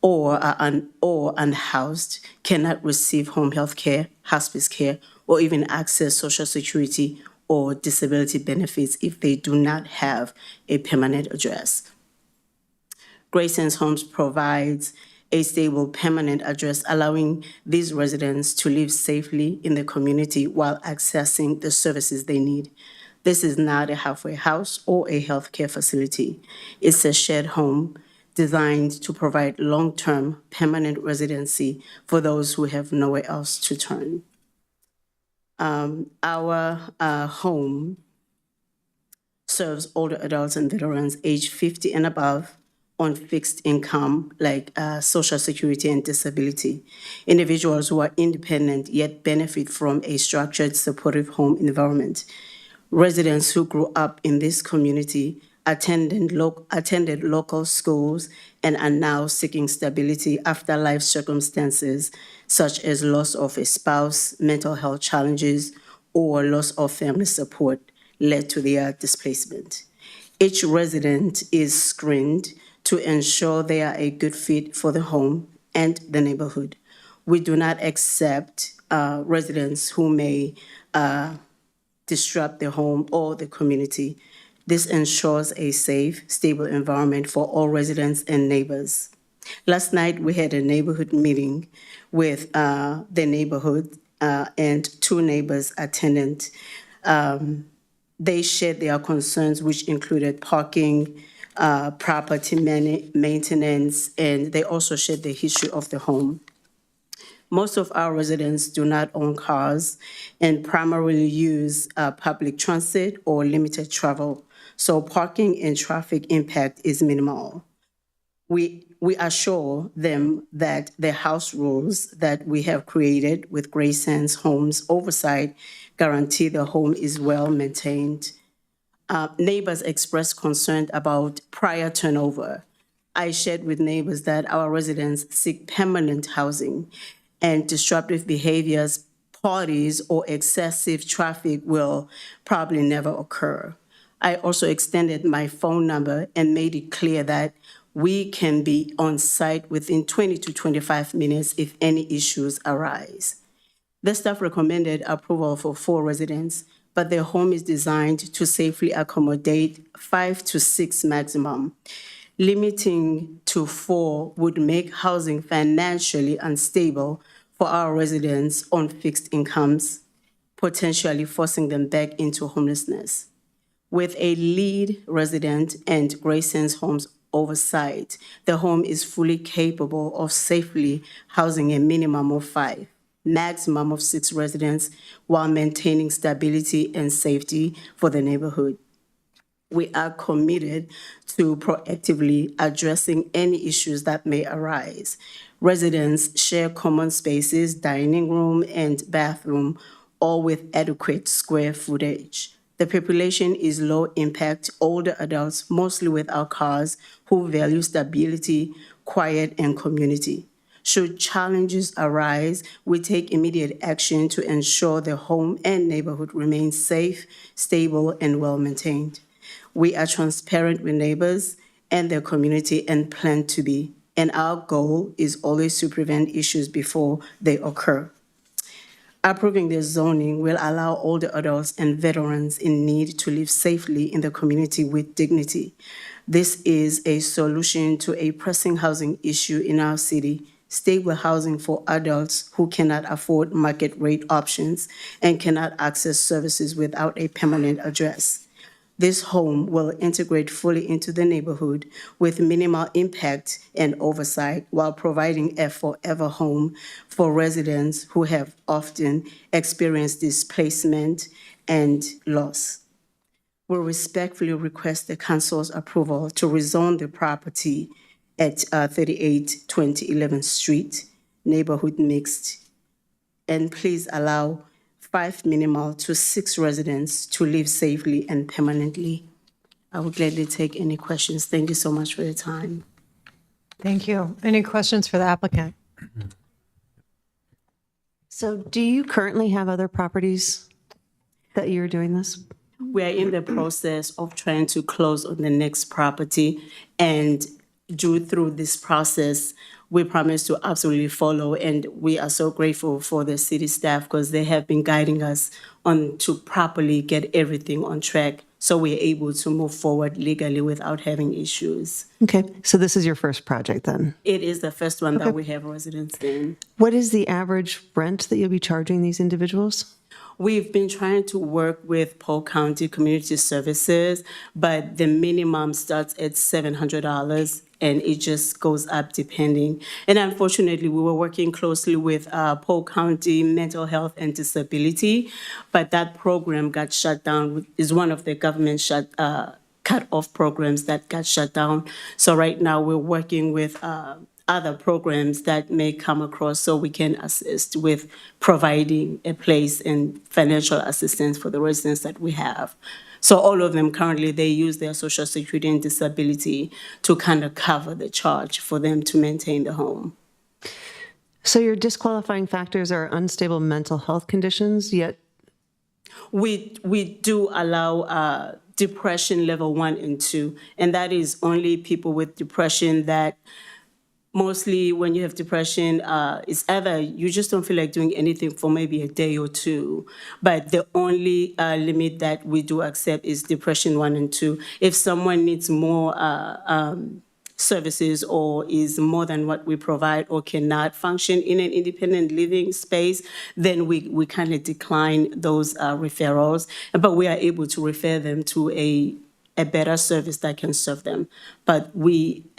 or are unhoused cannot receive home health care, hospice care, or even access Social Security or disability benefits if they do not have a permanent address. Grace Hands Homes provides a stable permanent address, allowing these residents to live safely in the community while accessing the services they need. This is not a halfway house or a healthcare facility. It's a shared home designed to provide long-term permanent residency for those who have nowhere else to turn. Our home serves older adults and veterans aged 50 and above on fixed income like Social Security and disability, individuals who are independent yet benefit from a structured, supportive home environment, residents who grew up in this community, attended local schools, and are now seeking stability after life circumstances such as loss of a spouse, mental health challenges, or loss of family support led to their displacement. Each resident is screened to ensure they are a good fit for the home and the neighborhood. We do not accept residents who may disrupt the home or the community. This ensures a safe, stable environment for all residents and neighbors. Last night, we had a neighborhood meeting with the neighborhood and 2 neighbors attended. They shared their concerns, which included parking, property maintenance, and they also shared the history of the home. Most of our residents do not own cars and primarily use public transit or limited travel, so parking and traffic impact is minimal. We assure them that the house rules that we have created with Grayson's Homes oversight guarantee the home is well maintained. Neighbors expressed concern about prior turnover. I shared with neighbors that our residents seek permanent housing, and disruptive behaviors, parties, or excessive traffic will probably never occur. I also extended my phone number and made it clear that we can be on site within 20 to 25 minutes if any issues arise. The staff recommended approval for 4 residents, but their home is designed to safely accommodate 5 to 6 maximum. Limiting to 4 would make housing financially unstable for our residents on fixed incomes, potentially forcing them back into homelessness. With a lead resident and Grayson's Homes oversight, the home is fully capable of safely housing a minimum of 5, maximum of 6 residents while maintaining stability and safety for the neighborhood. We are committed to proactively addressing any issues that may arise. Residents share common spaces, dining room and bathroom, all with adequate square footage. The population is low impact, older adults, mostly without cars, who value stability, quiet, and community. Should challenges arise, we take immediate action to ensure the home and neighborhood remain safe, stable, and well-maintained. We are transparent with neighbors and their community and plan to be. And our goal is always to prevent issues before they occur. Approving this zoning will allow older adults and veterans in need to live safely in the community with dignity. This is a solution to a pressing housing issue in our city: stable housing for adults who cannot afford market rate options and cannot access services without a permanent address. This home will integrate fully into the neighborhood with minimal impact and oversight while providing a forever home for residents who have often experienced displacement and loss. We respectfully request the council's approval to rezone the property at 3820 11th Street, neighborhood mixed, and please allow 5 minimal to 6 residents to live safely and permanently. I will gladly take any questions. Thank you so much for your time. Thank you. Any questions for the applicant? So do you currently have other properties that you're doing this? We are in the process of trying to close on the next property, and through this process, we promise to absolutely follow, and we are so grateful for the city staff because they have been guiding us on to properly get everything on track so we're able to move forward legally without having issues. Okay, so this is your first project then? It is the first one that we have residents in. What is the average rent that you'll be charging these individuals? We've been trying to work with Polk County Community Services, but the minimum starts at $700 and it just goes up depending. And unfortunately, we were working closely with Polk County Mental Health and Disability, but that program got shut down. Is one of the government cut-off programs that got shut down. So right now we're working with other programs that may come across so we can assist with providing a place and financial assistance for the residents that we have. So all of them currently, they use their Social Security and disability to kind of cover the charge for them to maintain the home. So your disqualifying factors are unstable mental health conditions, yet? We do allow depression level 1 and 2, and that is only people with depression that mostly when you have depression, it's either you just don't feel like doing anything for maybe a day or 2. But the only limit that we do accept is depression 1 and 2. If someone needs more services or is more than what we provide or cannot function in an independent living space, then we kind of decline those referrals. But we are able to refer them to a better service that can serve them. But we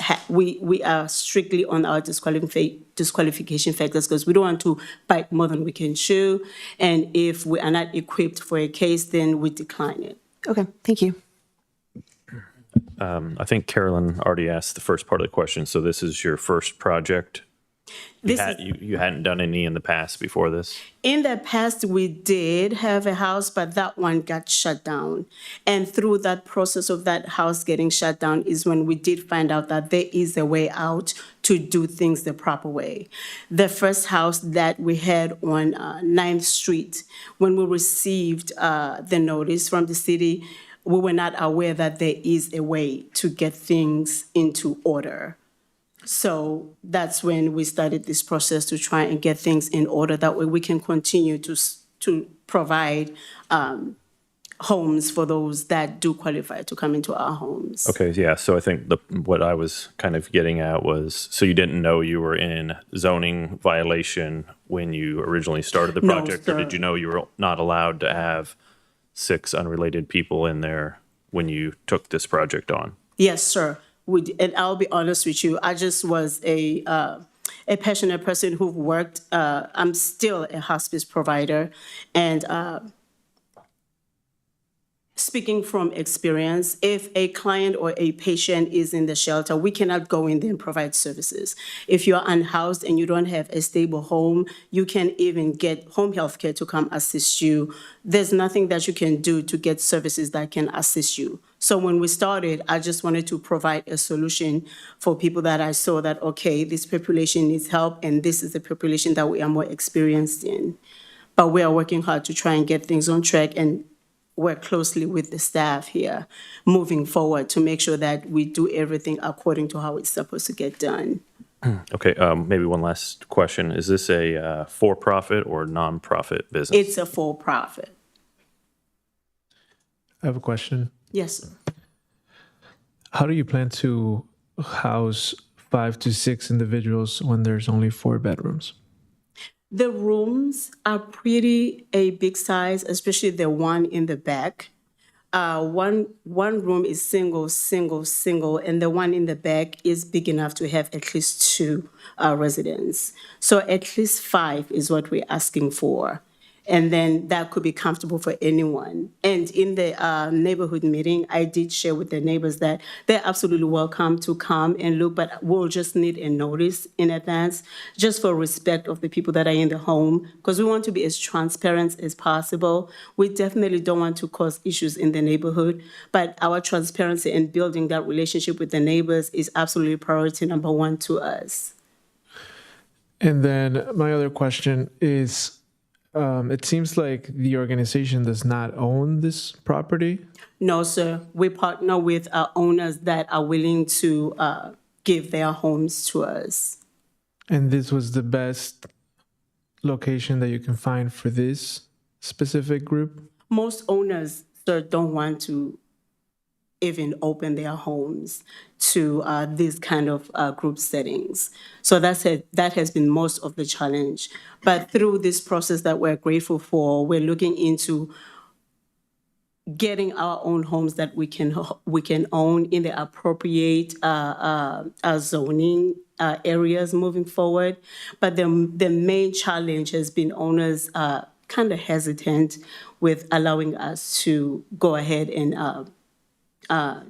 are strictly on our disqualification factors because we don't want to bite more than we can chew. And if we are not equipped for a case, then we decline it. Okay, thank you. I think Carolyn already asked the first part of the question. So this is your first project? You hadn't done any in the past before this? In the past, we did have a house, but that one got shut down. And through that process of that house getting shut down is when we did find out that there is a way out to do things the proper way. The first house that we had on 9th Street, when we received the notice from the city, we were not aware that there is a way to get things into order. So that's when we started this process to try and get things in order. That way we can continue to provide homes for those that do qualify to come into our homes. Okay, yeah. So I think what I was kind of getting at was, so you didn't know you were in zoning violation when you originally started the project? No, or did you know you were not allowed to have 6 unrelated people in there when you took this project on? Yes, sir. And I'll be honest with you, I just was a passionate person who worked. I'm still a hospice provider, and speaking from experience, if a client or a patient is in the shelter, we cannot go in there and provide services. If you're unhoused and you don't have a stable home, you can't even get home health care to come assist you. There's nothing that you can do to get services that can assist you. So when we started, I just wanted to provide a solution for people that I saw that, okay, this population needs help and this is the population that we are more experienced in. But we are working hard to try and get things on track and work closely with the staff here moving forward to make sure that we do everything according to how it's supposed to get done. Okay, maybe one last question. Is this a for-profit or non-profit business? It's a for-profit. I have a question. Yes, sir. How do you plan to house 5 to 6 individuals when there's only 4 bedrooms? The rooms are pretty a big size, especially the one in the back. One room is single, and the one in the back is big enough to have at least 2 residents. So at least 5 is what we're asking for. And then that could be comfortable for anyone. And in the neighborhood meeting, I did share with the neighbors that they're absolutely welcome to come and look, but we'll just need a notice in advance, just for respect of the people that are in the home, because we want to be as transparent as possible. We definitely don't want to cause issues in the neighborhood, but our transparency and building that relationship with the neighbors is absolutely priority number 1 to us. And then my other question is, it seems like the organization does not own this property. No, sir. We partner with owners that are willing to give their homes to us. And this was the best location that you can find for this specific group? Most owners, sir, don't want to even open their homes to these kind of group settings. So that has been most of the challenge. But through this process that we're grateful for, we're looking into getting our own homes that we can own in the appropriate zoning areas moving forward. But the main challenge has been owners kind of hesitant with allowing us to go ahead and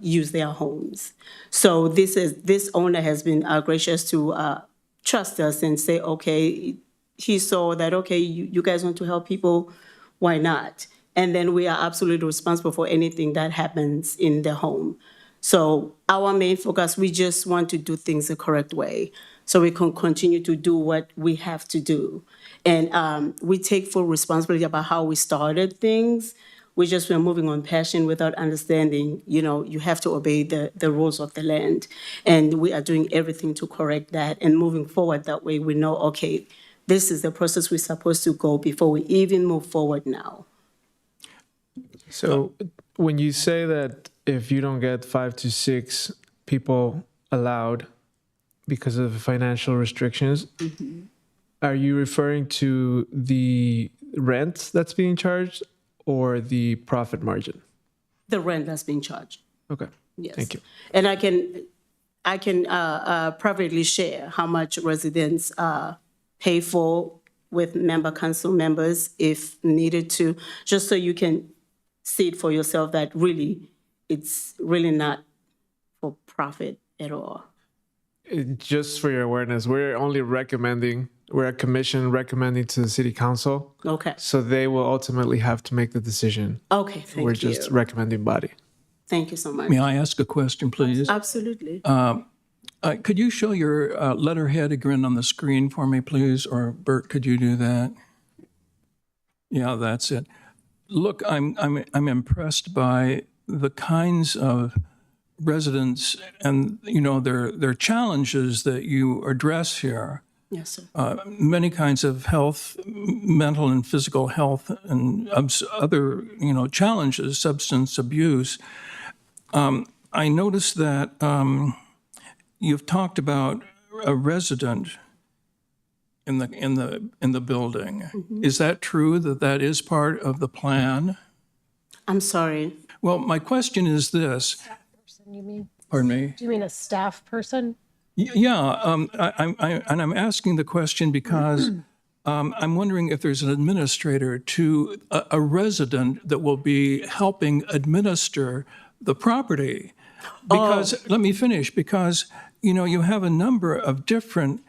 use their homes. So this owner has been gracious to trust us and say, okay, he saw that, okay, you guys want to help people, why not? And then we are absolutely responsible for anything that happens in the home. So our main focus, we just want to do things the correct way so we can continue to do what we have to do. And we take full responsibility about how we started things. We're moving on passion without understanding, you have to obey the rules of the land. And we are doing everything to correct that and moving forward. That way we know, okay, this is the process we're supposed to go before we even move forward now. So when you say that if you don't get 5 to 6 people allowed because of financial restrictions, are you referring to the rent that's being charged or the profit margin? The rent that's being charged. Okay. Yes. Thank you. And I can privately share how much residents pay for with member council members if needed to, just so you can see it for yourself that really, it's really not for profit at all. Just for your awareness, we're a commission recommending to the city council. Okay. So they will ultimately have to make the decision. Okay, thank you. We're just recommending body. Thank you so much. May I ask a question, please? Absolutely. Could you show your letterhead again on the screen for me, please? Or Bert, could you do that? Yeah, that's it. Look, I'm impressed by the kinds of residents and their challenges that you address here. Yes, sir. Many kinds of health, mental and physical health, and other challenges, substance abuse. I noticed that you've talked about a resident in the building. Mm-hmm. Is that true that is part of the plan? I'm sorry. Well, my question is this. Person, you mean? Pardon me? Do you mean a staff person? Yeah, I'm asking the question because I'm wondering if there's an administrator to a resident that will be helping administer the property. Because, let me finish, because, you have a number of different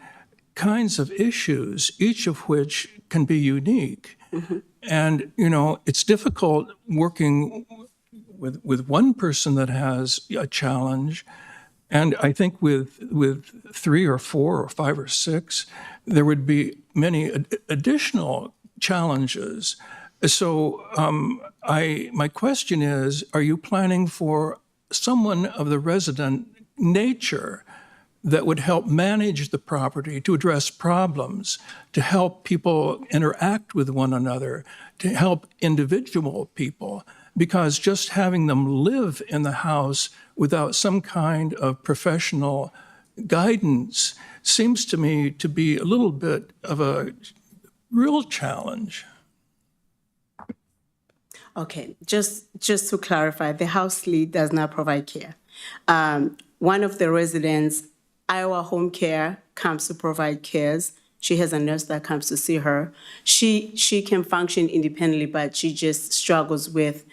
kinds of issues, each of which can be unique. Mm-hmm. And, it's difficult working with one person that has a challenge. And I think with 3 or 4 or 5 or 6, there would be many additional challenges. So my question is, are you planning for someone of the resident nature that would help manage the property, to address problems, to help people interact with one another, to help individual people? Because just having them live in the house without some kind of professional guidance seems to me to be a little bit of a real challenge. Okay, just to clarify, the house lead does not provide care. One of the residents, Iowa Home Care, comes to provide cares. She has a nurse that comes to see her. She can function independently, but she just struggles with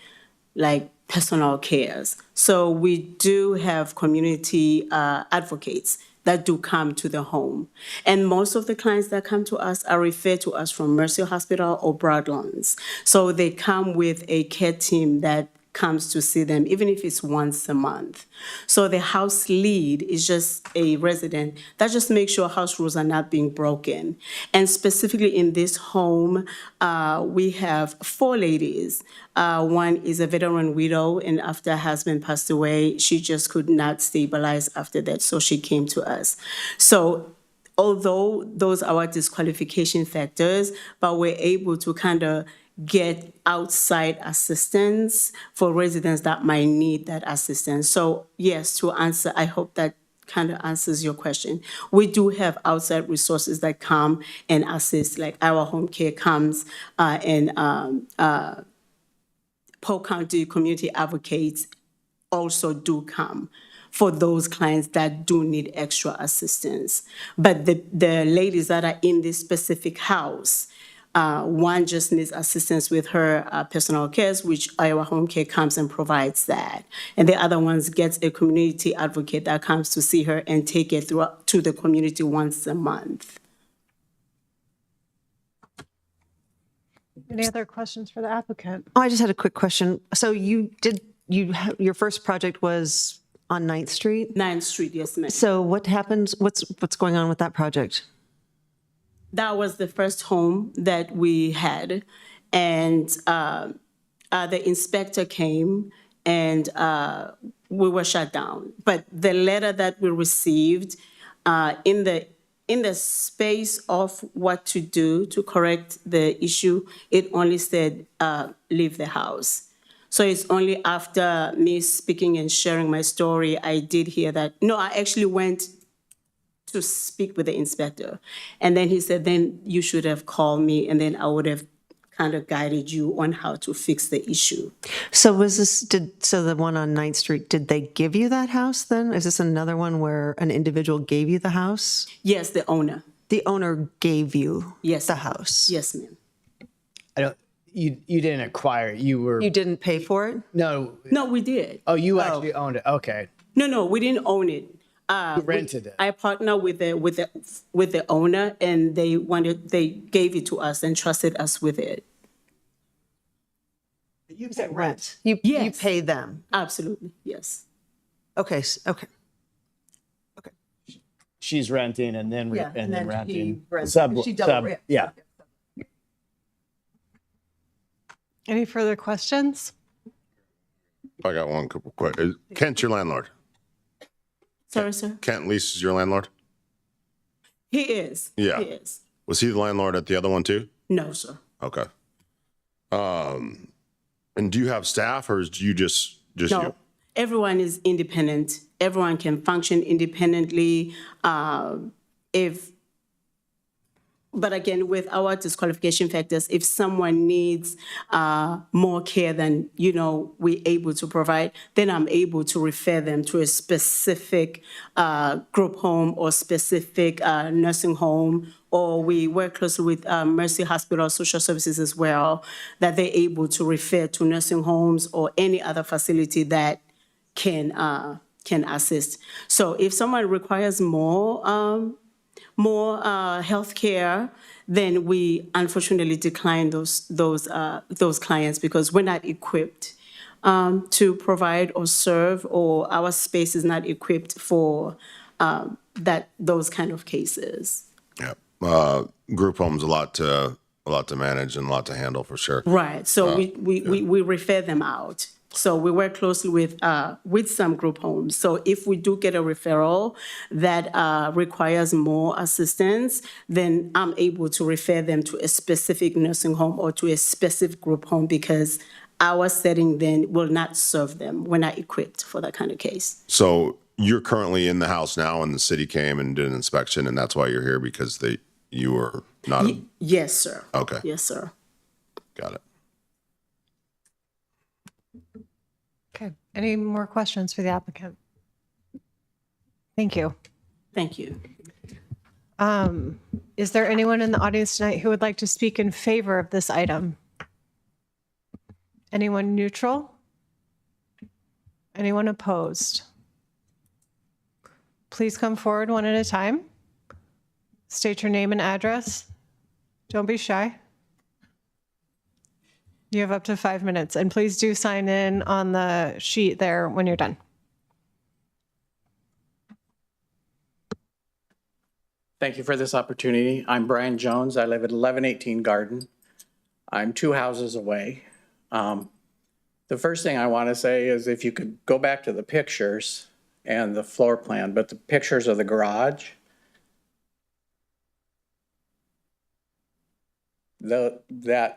personal cares. So we do have community advocates that do come to the home. And most of the clients that come to us are referred to us from Mercy Hospital or Broadlands. So they come with a care team that comes to see them, even if it's once a month. So the house lead is just a resident that just makes sure house rules are not being broken. And specifically in this home, we have 4 ladies. One is a veteran widow, and after her husband passed away, she just could not stabilize after that, so she came to us. So although those are our disqualification factors, but we're able to kind of get outside assistance for residents that might need that assistance. So yes, to answer, I hope that kind of answers your question. We do have outside resources that come and assist, like our home care comes and Polk County community advocates also do come for those clients that do need extra assistance. But the ladies that are in this specific house, one just needs assistance with her personal cares, which Iowa Home Care comes and provides that. And the other ones gets a community advocate that comes to see her and take it to the community once a month. Any other questions for the applicant? Oh, I just had a quick question. So your first project was on 9th Street? 9th Street, yes, ma'am. So what happens, what's going on with that project? That was the first home that we had, and the inspector came and we were shut down. But the letter that we received in the space of what to do to correct the issue, it only said leave the house. So it's only after me speaking and sharing my story, I did hear that. No, I actually went to speak with the inspector. And then he said, then you should have called me, and then I would have kind of guided you on how to fix the issue. So so the one on 9th Street, did they give you that house then? Is this another one where an individual gave you the house? Yes, the owner. The owner gave you the house? Yes, ma'am. You didn't acquire it. You didn't pay for it? No. No, we did. Oh, you actually owned it. Okay. No, we didn't own it. You rented it. I partnered with the owner, and they gave it to us and trusted us with it. You get rent. You pay them. Absolutely, yes. Okay. Okay. She's renting and then Yeah, and then he renting. rents. She double- Yeah. Any further questions? I got one couple questions. Kent's your landlord? Sorry, sir. Kent Lease is your landlord? He is. Yeah. He is. Was he the landlord at the other one too? No, sir. Okay. And do you have staff or is you just No. you? Everyone is independent. Everyone can function independently. But again, with our disqualification factors, if someone needs more care than we're able to provide, then I'm able to refer them to a specific group home or specific nursing home, or we work closely with Mercy Hospital Social Services as well, that they're able to refer to nursing homes or any other facility that can assist. So if someone requires more health care, then we unfortunately decline those clients because we're not equipped to provide or serve, or our space is not equipped for those kind of cases. Yeah. Group home's a lot to manage and a lot to handle for sure. Right. So we refer them out. So we work closely with some group homes. So if we do get a referral that requires more assistance, then I'm able to refer them to a specific nursing home or to a specific group home because our setting then will not serve them. We're not equipped for that kind of case. So you're currently in the house now and the city came and did an inspection and that's why you're here because you were not. Yes, sir. Okay. Yes, sir. Got it. Okay. Any more questions for the applicant? Thank you. Thank you. Is there anyone in the audience tonight who would like to speak in favor of this item? Anyone neutral? Anyone opposed? Please come forward one at a time. State your name and address. Don't be shy. You have up to 5 minutes, and please do sign in on the sheet there when you're done. Thank you for this opportunity. I'm Brian Jones. I live at 1118 Garden. I'm 2 houses away. The first thing I want to say is if you could go back to the pictures and the floor plan, but the pictures of the garage,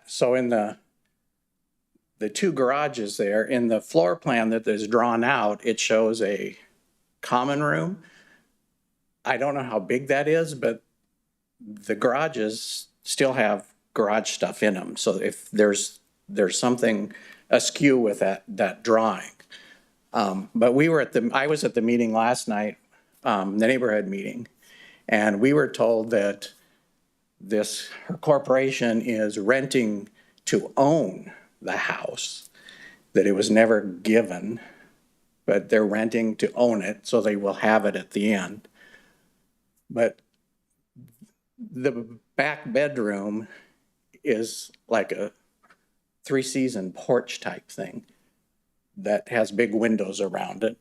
so in the 2 garages there, in the floor plan that is drawn out, it shows a common room. I don't know how big that is, but the garages still have garage stuff in them. So if there's something askew with that drawing. But I was at the meeting last night, the neighborhood meeting, and we were told that this corporation is renting to own the house, that it was never given, but they're renting to own it, so they will have it at the end. But the back bedroom is like a 3-season porch type thing that has big windows around it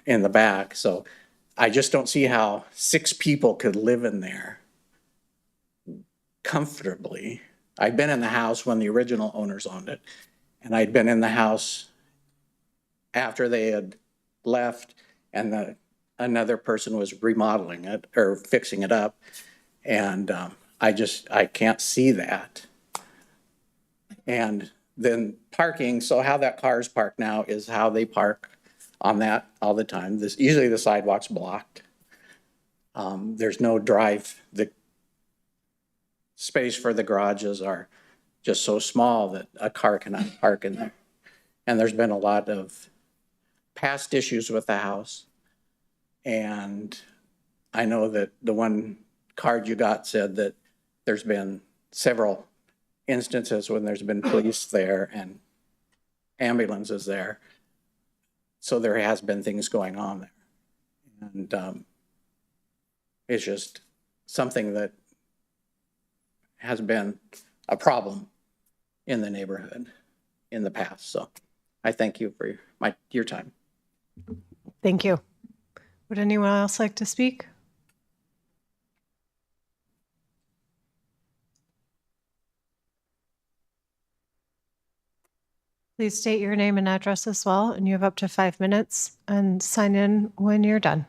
in the back. So I just don't see how 6 people could live in there comfortably. I'd been in the house when the original owners owned it, and I'd been in the house after they had left and another person was remodeling it or fixing it up. And I can't see that. And then parking, so how that car is parked now is how they park on that all the time. Usually the sidewalk's blocked. There's no drive. The space for the garages are just so small that a car cannot park in there. And there's been a lot of past issues with the house. And I know that the one card you got said that there's been several instances when there's been police there and ambulances there. So there has been things going on there. And it's just something that has been a problem in the neighborhood in the past. So I thank you for your time. Thank you. Would anyone else like to speak? Please state your name and address as well, and you have up to 5 minutes, and sign in when you're done.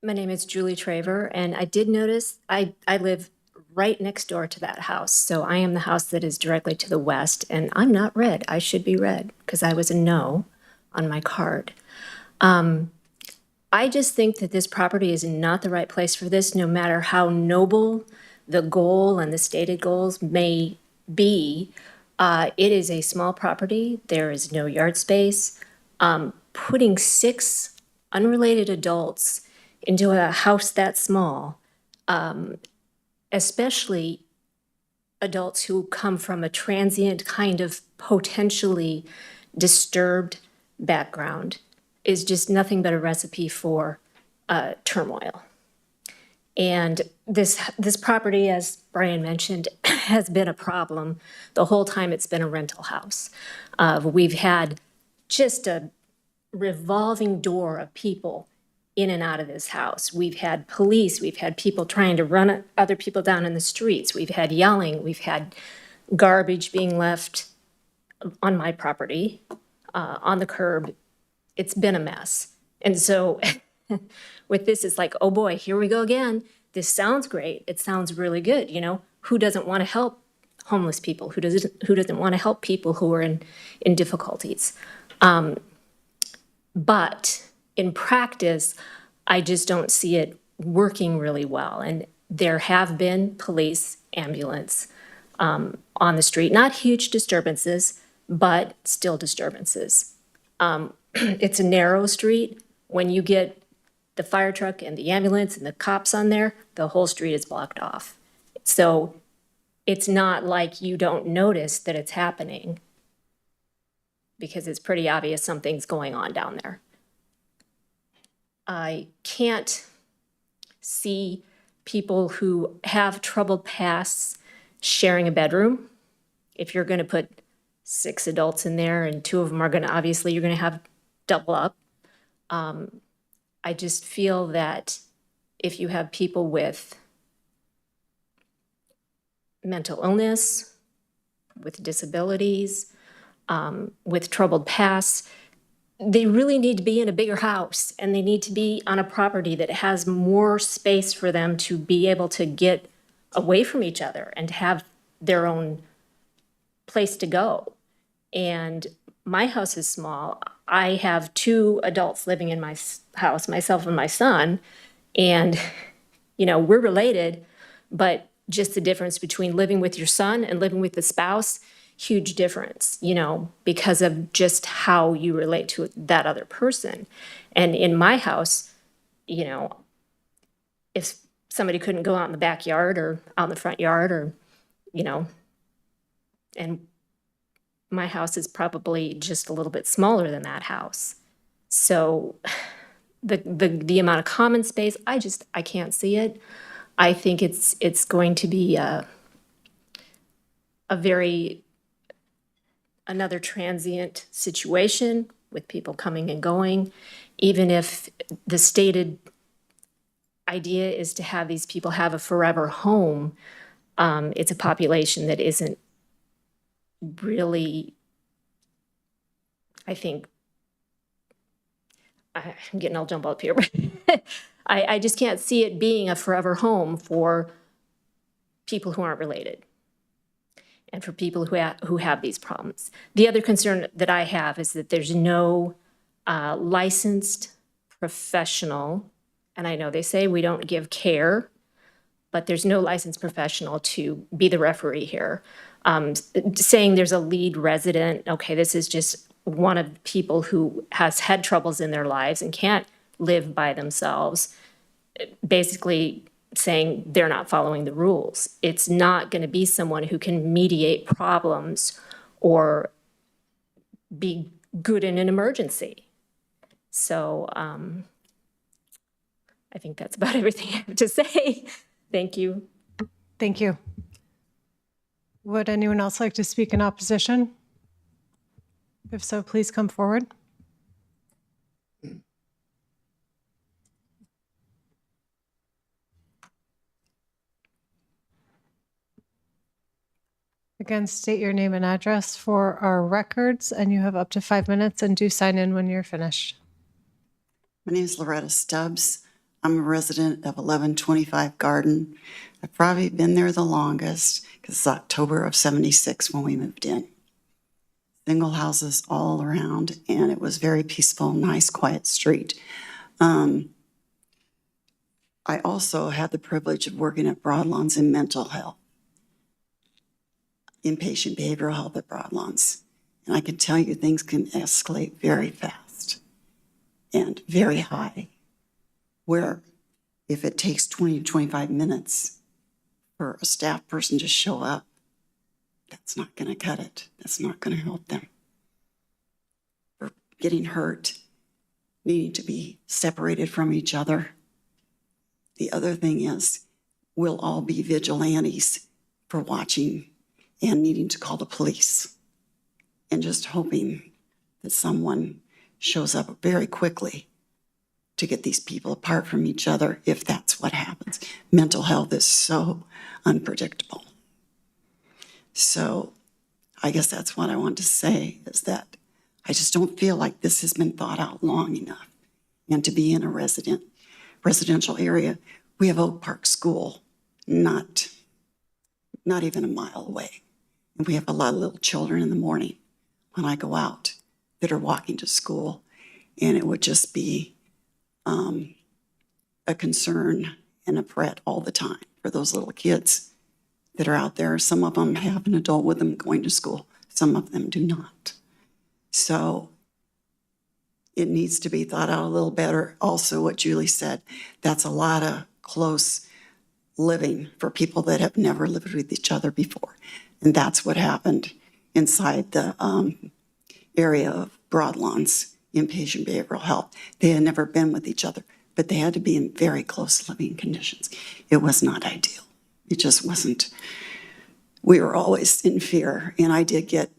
My name is Julie Traver, and I did notice I live right next door to that house. So I am the house that is directly to the west, and I'm not red. I should be red because I was a no on my card. I just think that this property is not the right place for this, no matter how noble the goal and the stated goals may be. It is a small property. There is no yard space. Putting 6 unrelated adults into a house that small, especially adults who come from a transient kind of potentially disturbed background, is just nothing but a recipe for turmoil. And this property, as Brian mentioned, has been a problem the whole time it's been a rental house. We've had just a revolving door of people in and out of this house. We've had police, we've had people trying to run other people down in the streets, we've had yelling, we've had garbage being left on my property, on the curb. It's been a mess. And so with this, it's like, oh boy, here we go again. This sounds great. It sounds really good. You know, who doesn't want to help homeless people? Who doesn't want to help people who are in difficulties? But in practice, I just don't see it working really well. And there have been police, ambulance on the street. Not huge disturbances, but still disturbances. It's a narrow street. When you get the fire truck and the ambulance and the cops on there, the whole street is blocked off. So it's not like you don't notice that it's happening, because it's pretty obvious something's going on down there. I can't see people who have troubled pasts sharing a bedroom. If you're going to put 6 adults in there and 2 of them are going to, obviously you're going to have double up. I just feel that if you have people with mental illness, with disabilities, with troubled pasts, they really need to be in a bigger house, and they need to be on a property that has more space for them to be able to get away from each other and have their own place to go. And my house is small. I have 2 adults living in my house, myself and my son, and, you know, we're related, but just the difference between living with your son and living with the spouse, huge difference, you know, because of just how you relate to that other person. And in my house, you know, if somebody couldn't go out in the backyard or out in the front yard, or, you know, and my house is probably just a little bit smaller than that house. So the amount of common space, I can't see it. I think it's going to be another transient situation with people coming and going. Even if the stated idea is to have these people have a forever home, it's a population that isn't really, I think, I'm getting all jumbled up here, but I just can't see it being a forever home for people who aren't related and for people who have these problems. The other concern that I have is that there's no licensed professional, and I know they say we don't give care, but there's no licensed professional to be the referee here. Saying there's a lead resident, okay, this is just one of the people who has had troubles in their lives and can't live by themselves, basically saying they're not following the rules. It's not going to be someone who can mediate problems or be good in an emergency. So I think that's about everything I have to say. Thank you. Thank you. Would anyone else like to speak in opposition? If so, please come forward. Again, state your name and address for our records, and you have up to 5 minutes, and do sign in when you're finished. My name is Loretta Stubbs. I'm a resident of 1125 Garden. I've probably been there the longest because it's October of 76 when we moved in. Single houses all around, and it was very peaceful, nice, quiet street. I also had the privilege of working at Broadlawns in mental health, inpatient behavioral health at Broadlawns. And I can tell you things can escalate very fast and very high, where if it takes 20 to 25 minutes for a staff person to show up, that's not going to cut it. That's not going to help them. For getting hurt, needing to be separated from each other. The other thing is, we'll all be vigilantes for watching and needing to call the police and just hoping that someone shows up very quickly to get these people apart from each other if that's what happens. Mental health is so unpredictable. So I guess that's what I want to say, is that I just don't feel like this has been thought out long enough. And to be in a residential area, we have Oak Park School, not even a mile away. And we have a lot of little children in the morning when I go out that are walking to school. And it would just be a concern and a fret all the time for those little kids that are out there. Some of them have an adult with them going to school. Some of them do not. So it needs to be thought out a little better. Also, what Julie said, that's a lot of close living for people that have never lived with each other before. And that's what happened inside the area of Broadlawns inpatient behavioral health. They had never been with each other, but they had to be in very close living conditions. It was not ideal. It just wasn't. We were always in fear, and I did get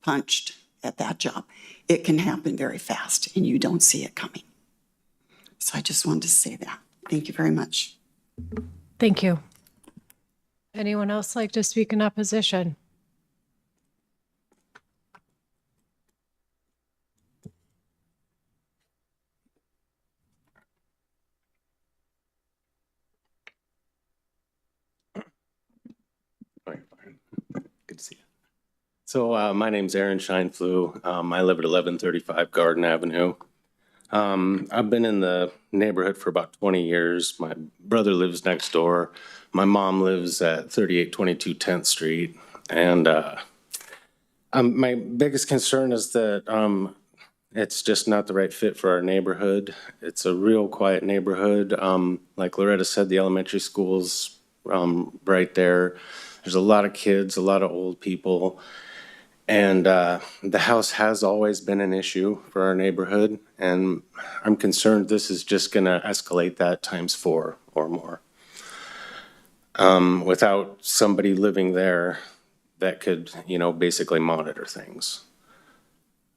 punched at that job. It can happen very fast, and you don't see it coming. So I just wanted to say that. Thank you very much. Thank you. Anyone else like to speak in opposition? Good to see you. So my name's Aaron Scheinflew. I live at 1135 Garden Avenue. I've been in the neighborhood for about 20 years. My brother lives next door. My mom lives at 3822 10th Street. And my biggest concern is that it's just not the right fit for our neighborhood. It's a real quiet neighborhood. Like Loretta said, the elementary school's right there. There's a lot of kids, a lot of old people. And the house has always been an issue for our neighborhood. And I'm concerned this is just going to escalate that ×4 or more. Without somebody living there that could, basically monitor things.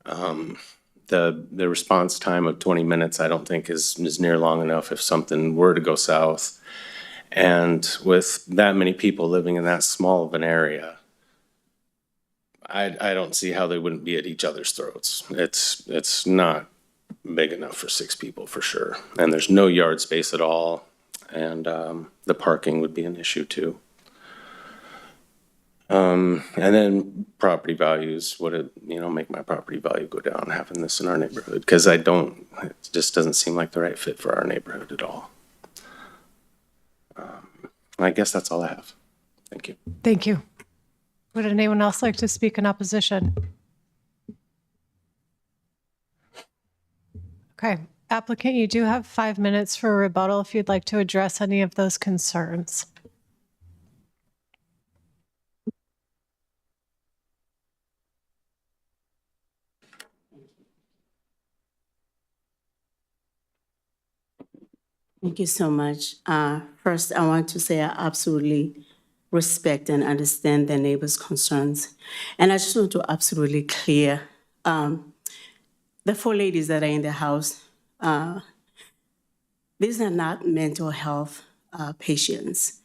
The response time of 20 minutes, I don't think is near long enough if something were to go south. And with that many people living in that small of an area, I don't see how they wouldn't be at each other's throats. It's not big enough for 6 people for sure. And there's no yard space at all. And the parking would be an issue too. And then property values, would it, make my property value go down having this in our neighborhood? Because it just doesn't seem like the right fit for our neighborhood at all. I guess that's all I have. Thank you. Thank you. Would anyone else like to speak in opposition? Okay. Applicant, you do have 5 minutes for a rebuttal if you'd like to address any of those concerns. Thank you so much. First, I want to say I absolutely respect and understand the neighbors' concerns. And I just want to absolutely clear the four ladies that are in the house, these are not mental health patients.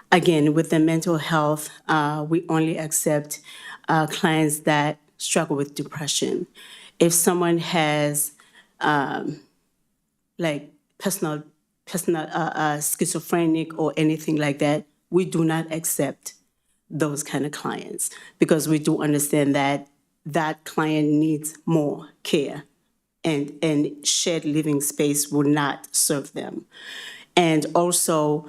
Again, with the mental health, we only accept clients that struggle with depression. If someone has like personal schizophrenic or anything like that, we do not accept those kind of clients because we do understand that that client needs more care and shared living space will not serve them. And also,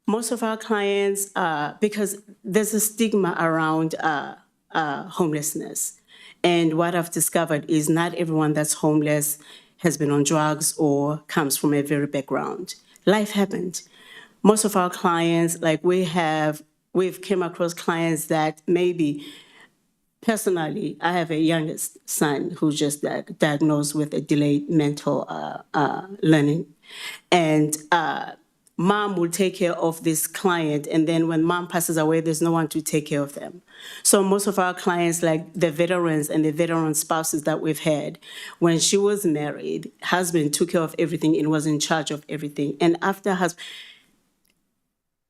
most of our clients, because there's a stigma around homelessness. And what I've discovered is not everyone that's homeless has been on drugs or comes from a very background. Life happened. Most of our clients, like we've came across clients that maybe, personally, I have a youngest son who's just diagnosed with a delayed mental learning. And mom will take care of this client, and then when mom passes away, there's no one to take care of them. So most of our clients, like the veterans and the veteran spouses that we've had, when she was married, husband took care of everything and was in charge of everything. And after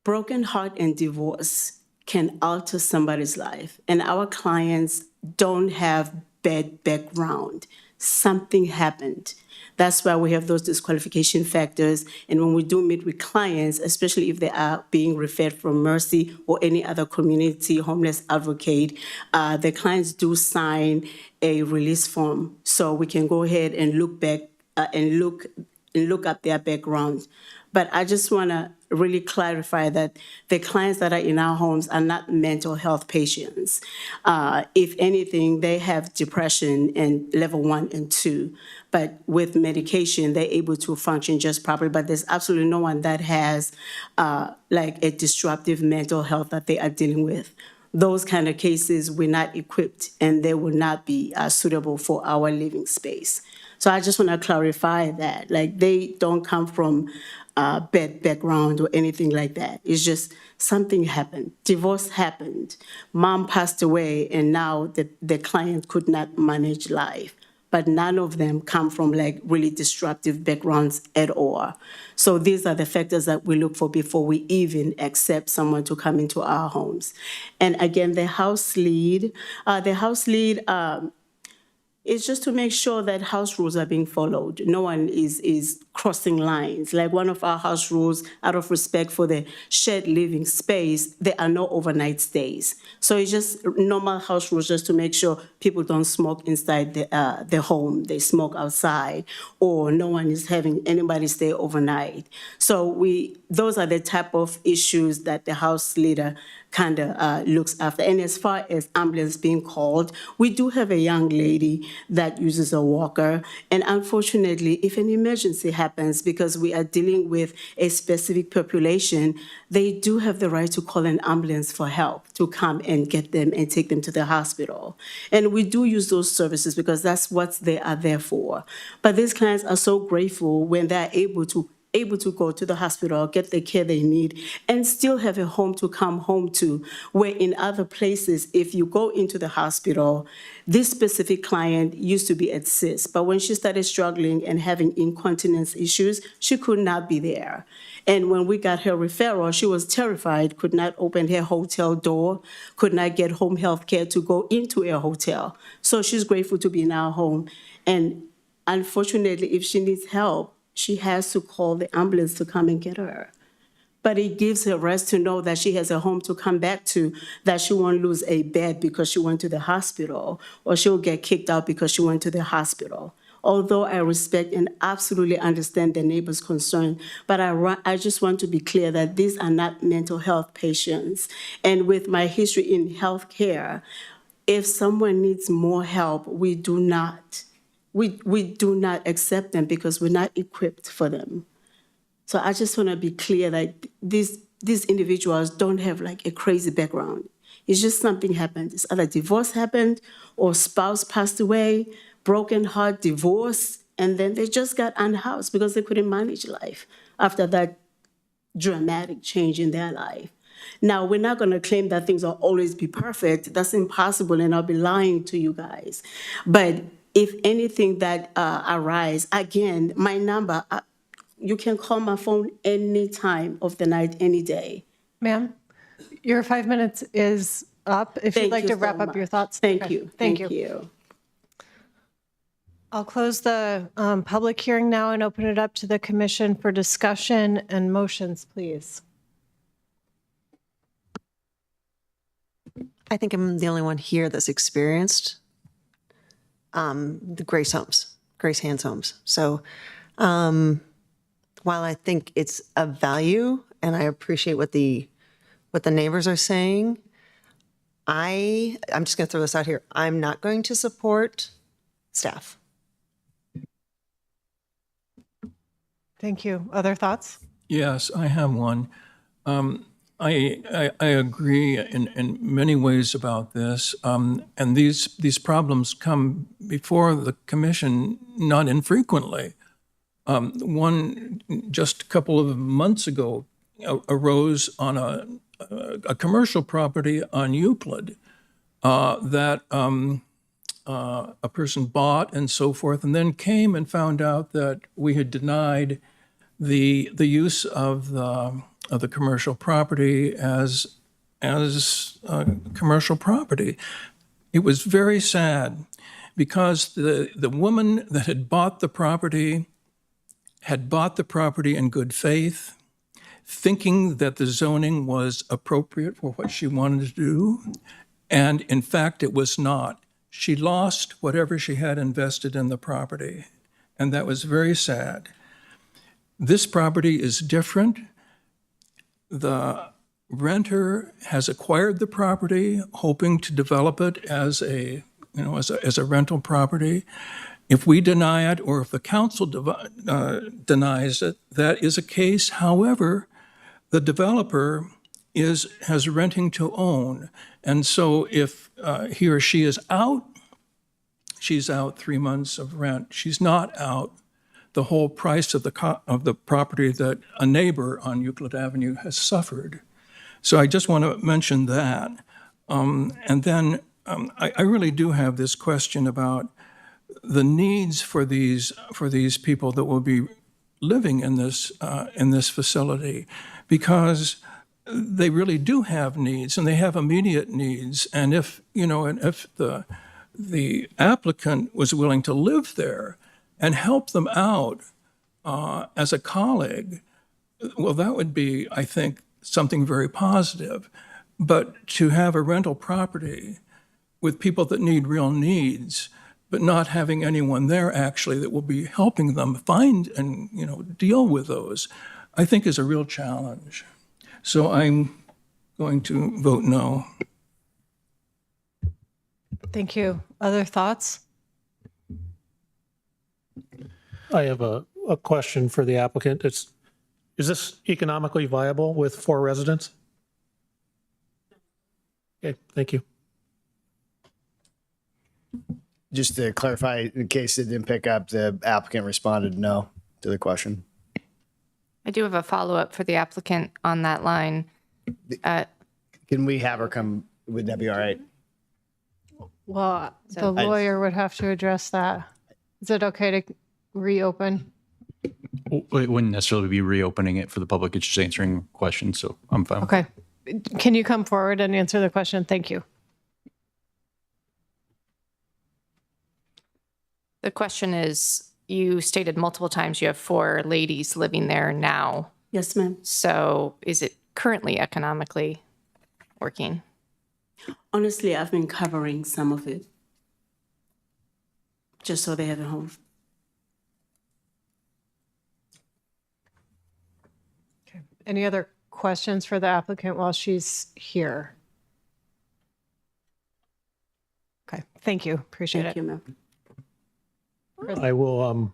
broken heart and divorce can alter somebody's life. And our clients don't have bad background. Something happened. That's why we have those disqualification factors. And when we do meet with clients, especially if they are being referred from Mercy or any other community homeless advocate, the clients do sign a release form. So we can go ahead and look back and look up their background. But I just want to really clarify that the clients that are in our homes are not mental health patients. If anything, they have depression in level 1 and 2. But with medication, they're able to function just properly. But there's absolutely no one that has like a disruptive mental health that they are dealing with. Those kind of cases, we're not equipped and they will not be suitable for our living space. So I just want to clarify that. Like, they don't come from bad background or anything like that. It's just something happened. Divorce happened. Mom passed away, and now the client could not manage life. But none of them come from like really disruptive backgrounds at all. So these are the factors that we look for before we even accept someone to come into our homes. And again, the house lead, it's just to make sure that house rules are being followed. No one is crossing lines. Like one of our house rules, out of respect for the shared living space, there are no overnight stays. So it's just normal house rules just to make sure people don't smoke inside the home. They smoke outside, or no one is having anybody stay overnight. So those are the type of issues that the house leader kind of looks after. And as far as ambulance being called, we do have a young lady that uses a walker. And unfortunately, if an emergency happens, because we are dealing with a specific population, they do have the right to call an ambulance for help to come and get them and take them to the hospital. And we do use those services because that's what they are there for. But these clients are so grateful when they're able to go to the hospital, get the care they need, and still have a home to come home to, where in other places, if you go into the hospital, this specific client used to be at CIS, but when she started struggling and having incontinence issues, she could not be there. And when we got her referral, she was terrified, could not open her hotel door, could not get home health care to go into a hotel. So she's grateful to be in our home. And unfortunately, if she needs help, she has to call the ambulance to come and get her. But it gives her rest to know that she has a home to come back to, that she won't lose a bed because she went to the hospital, or she'll get kicked out because she went to the hospital. Although I respect and absolutely understand the neighbor's concern, but I just want to be clear that these are not mental health patients. And with my history in healthcare, if someone needs more help, we do not accept them because we're not equipped for them. So I just want to be clear that these individuals don't have like a crazy background. It's just something happened. It's either divorce happened or spouse passed away, broken heart, divorce, And then they just got unhoused because they couldn't manage life after that dramatic change in their life. Now, we're not going to claim that things will always be perfect. That's impossible, and I'll be lying to you guys. But if anything that arise, again, my number, you can call my phone any time of the night, any day. Ma'am, your 5 minutes is up. If you'd Thank like you to so wrap up your much. thoughts. Thank Okay. you. Thank Thank you. you. I'll close the public hearing now and open it up to the commission for discussion and motions, please. I think I'm the only one here that's experienced the Grace Hands homes. So while I think it's of value and I appreciate what the neighbors are saying, I'm just going to throw this out here. I'm not going to support staff. Thank you. Other thoughts? Yes, I have one. I agree in many ways about this, and these problems come before the commission not infrequently. One just a couple of months ago arose on a commercial property on Euclid that a person bought and so forth, and then came and found out that we had denied the use of the commercial property as commercial property. It was very sad because the woman that had bought the property in good faith, thinking that the zoning was appropriate for what she wanted to do, and in fact it was not. She lost whatever she had invested in the property, and that was very sad. This property is different. The renter has acquired the property, hoping to develop it as a rental property. If we deny it, or if the council denies it, that is a case. However, the developer has renting to own, and so if he or she is out, she's out 3 months of rent. She's not out the whole price of the property that a neighbor on Euclid Avenue has suffered. So I just want to mention that. And then I really do have this question about the needs for these people that will be living in this facility, because they really do have needs, and they have immediate needs. And if the applicant was willing to live there and help them out as a colleague, well, that would be, I think, something very positive. But to have a rental property with people that need real needs, but not having anyone there actually that will be helping them find and deal with those, I think is a real challenge. So I'm going to vote no. Thank you. Other thoughts? I have a question for the applicant. Is this economically viable with 4 residents? Okay, thank you. Just to clarify, in case it didn't pick up, the applicant responded no to the question. I do have a follow-up for the applicant on that line. Can we have her come? Would that be all right? Well, the lawyer would have to address that. Is it okay to reopen? It wouldn't necessarily be reopening it for the public. It's just answering questions, so I'm fine. Okay. Can you come forward and answer the question? Thank you. The question is, you stated multiple times you have 4 ladies living there now. Yes, ma'am. So is it currently economically working? Honestly, I've been covering some of it just so they have a home. Okay. Any other questions for the applicant while she's here? Okay. Thank you. Appreciate it. Thank you, ma'am. I will,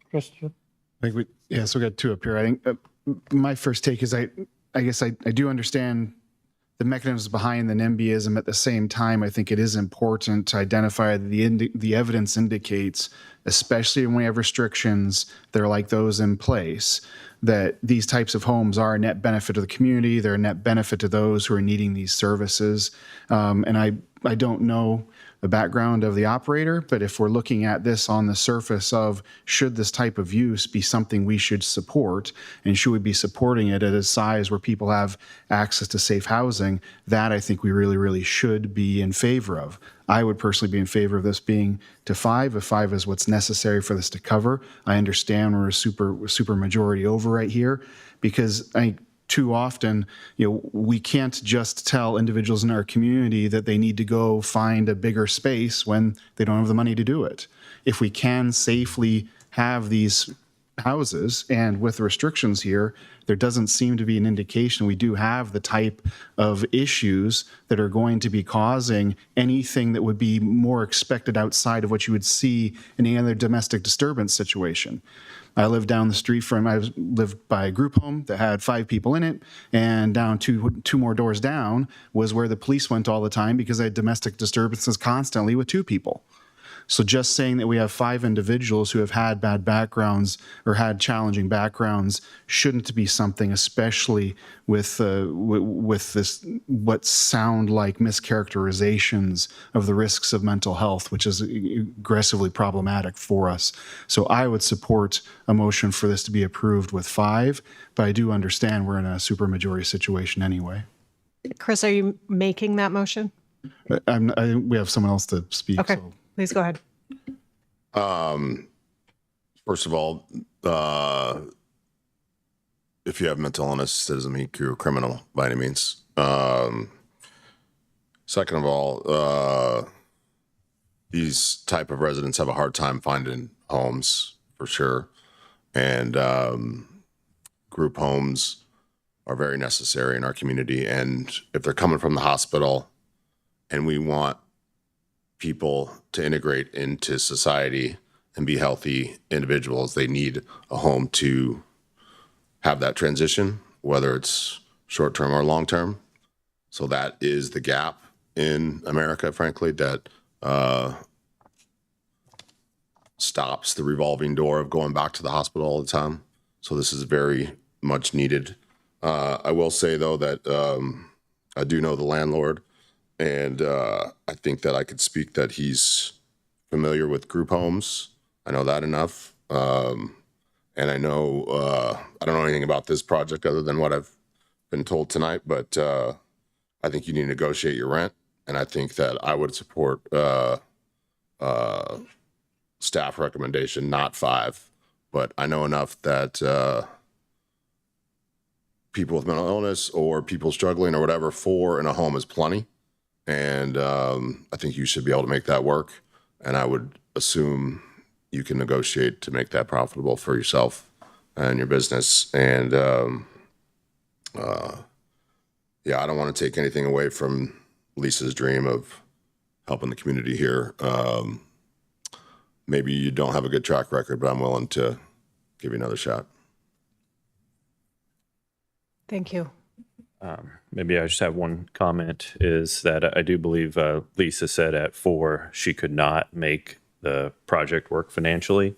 Christian. So we got 2 up here. I think my first take is I guess I do understand the mechanisms behind the NIMBYism. At the same time, I think it is important to identify that the evidence indicates, especially when we have restrictions that are like those in place, that these types of homes are a net benefit to the community. They're a net benefit to those who are needing these services. And I don't know the background of the operator, but if we're looking at this on the surface of should this type of use be something we should support, and should we be supporting it at a size where people have access to safe housing, that I think we really, really should be in favor of. I would personally be in favor of this being to 5, if 5 is what's necessary for this to cover. I understand we're a super majority over right here, because I think too often, we can't just tell individuals in our community that they need to go find a bigger space when they don't have the money to do it. If we can safely have these houses, and with the restrictions here, there doesn't seem to be an indication we do have the type of issues that are going to be causing anything that would be more expected outside of what you would see in any other domestic disturbance situation. I lived down the street I lived by a group home that had 5 people in it, and down two more doors down was where the police went all the time because they had domestic disturbances constantly with 2 people. So just saying that we have 5 individuals who have had bad backgrounds or had challenging backgrounds shouldn't be something, especially with this what sound like mischaracterizations of the risks of mental health, which is aggressively problematic for us. So I would support a motion for this to be approved with 5, but I do understand we're in a supermajority situation anyway. Chris, are you making that motion? We have someone else to speak. Okay. So. Please go ahead. First of all, if you have mental illness, that doesn't make you a criminal by any means. Second of all, these type of residents have a hard time finding homes for sure. And group homes are very necessary in our community. And if they're coming from the hospital and we want people to integrate into society and be healthy individuals, they need a home to have that transition, whether it's short-term or long-term. So that is the gap in America, frankly, that stops the revolving door of going back to the hospital all the time. So this is very much needed. I will say, though, that I do know the landlord, and I think that I could speak that he's familiar with group homes. I know that enough. And I know, I don't know anything about this project other than what I've been told tonight, but I think you need to negotiate your rent. And I think that I would support staff recommendation, not 5. But I know enough that people with mental illness or people struggling or whatever, 4 in a home is plenty. And I think you should be able to make that work. And I would assume you can negotiate to make that profitable for yourself and your business. And yeah, I don't want to take anything away from Lisa's dream of helping the community here. Maybe you don't have a good track record, but I'm willing to give you another shot. Thank you. Maybe I just have one comment, is that I do believe Lisa said at 4 she could not make the project work financially.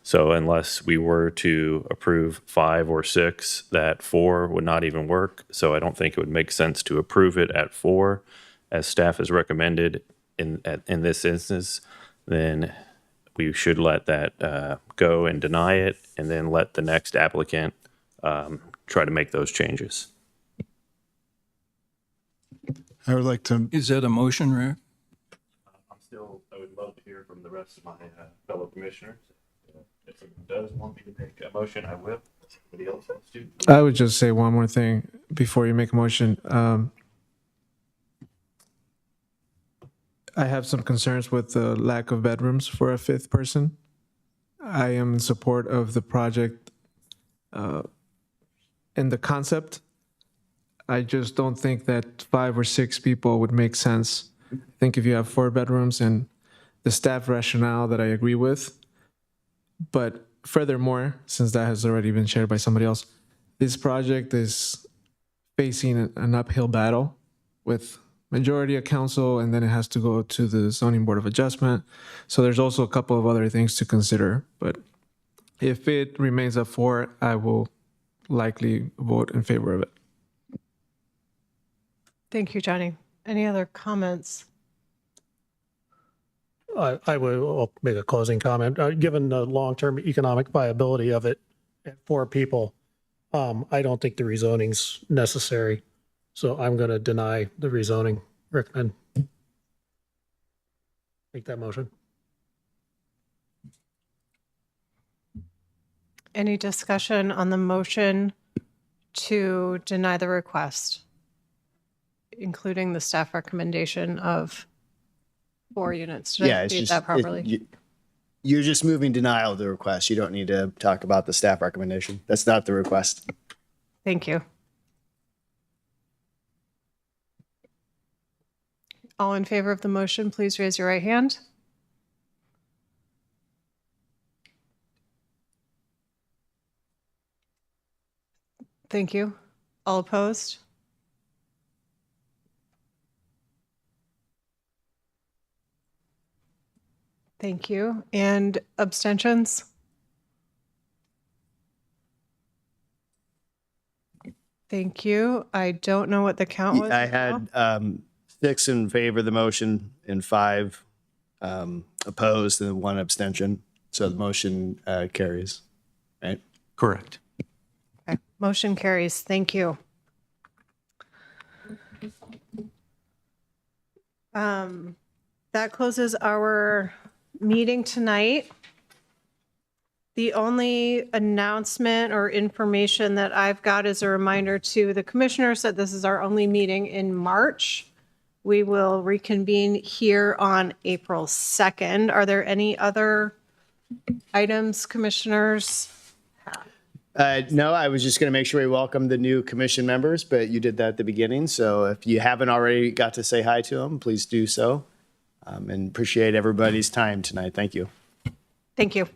So unless we were to approve 5 or 6, that 4 would not even work. So I don't think it would make sense to approve it at 4, as staff has recommended in this instance. Then we should let that go and deny it, and then let the next applicant try to make those changes. I would like to. Is that a motion, Rick? I would love to hear from the rest of my fellow commissioners. If someone does want me to make a motion, I will. Somebody else wants to? I would just say one more thing before you make a motion. I have some concerns with the lack of bedrooms for a 5th person. I am in support of the project and the concept. I just don't think that 5 or 6 people would make sense. I think if you have 4 bedrooms and the staff rationale that I agree with, but furthermore, since that has already been shared by somebody else, this project is facing an uphill battle with majority of council, and then it has to go to the zoning board of adjustment. So there's also a couple of other things to consider, but if it remains at 4, I will likely vote in favor of it. Thank you, Johnny. Any other comments? I will make a closing comment. Given the long-term economic viability of it at 4 people, I don't think the rezoning's necessary. So I'm going to deny the rezoning. Recommend. Make that motion. Any discussion on the motion to deny the request, including the staff recommendation of 4 units? Did I read that properly? You're just moving denial of the request. You don't need to talk about the staff recommendation. That's not the request. Thank you. All in favor of the motion, please raise your right hand. Thank you. All opposed? Thank you. And abstentions? Thank you. I don't know what the count was. I had 6 in favor of the motion and 5 opposed and 1 abstention. So the motion carries, right? Correct. Okay. Motion carries. Thank you. That closes our meeting tonight. The only announcement or information that I've got is a reminder to the commissioners that this is our only meeting in March. We will reconvene here on April 2nd. Are there any other items, commissioners? No, I was just going to make sure we welcome the new commission members, but you did that at the beginning. So if you haven't already got to say hi to them, please do so. And appreciate everybody's time tonight. Thank you. Thank you.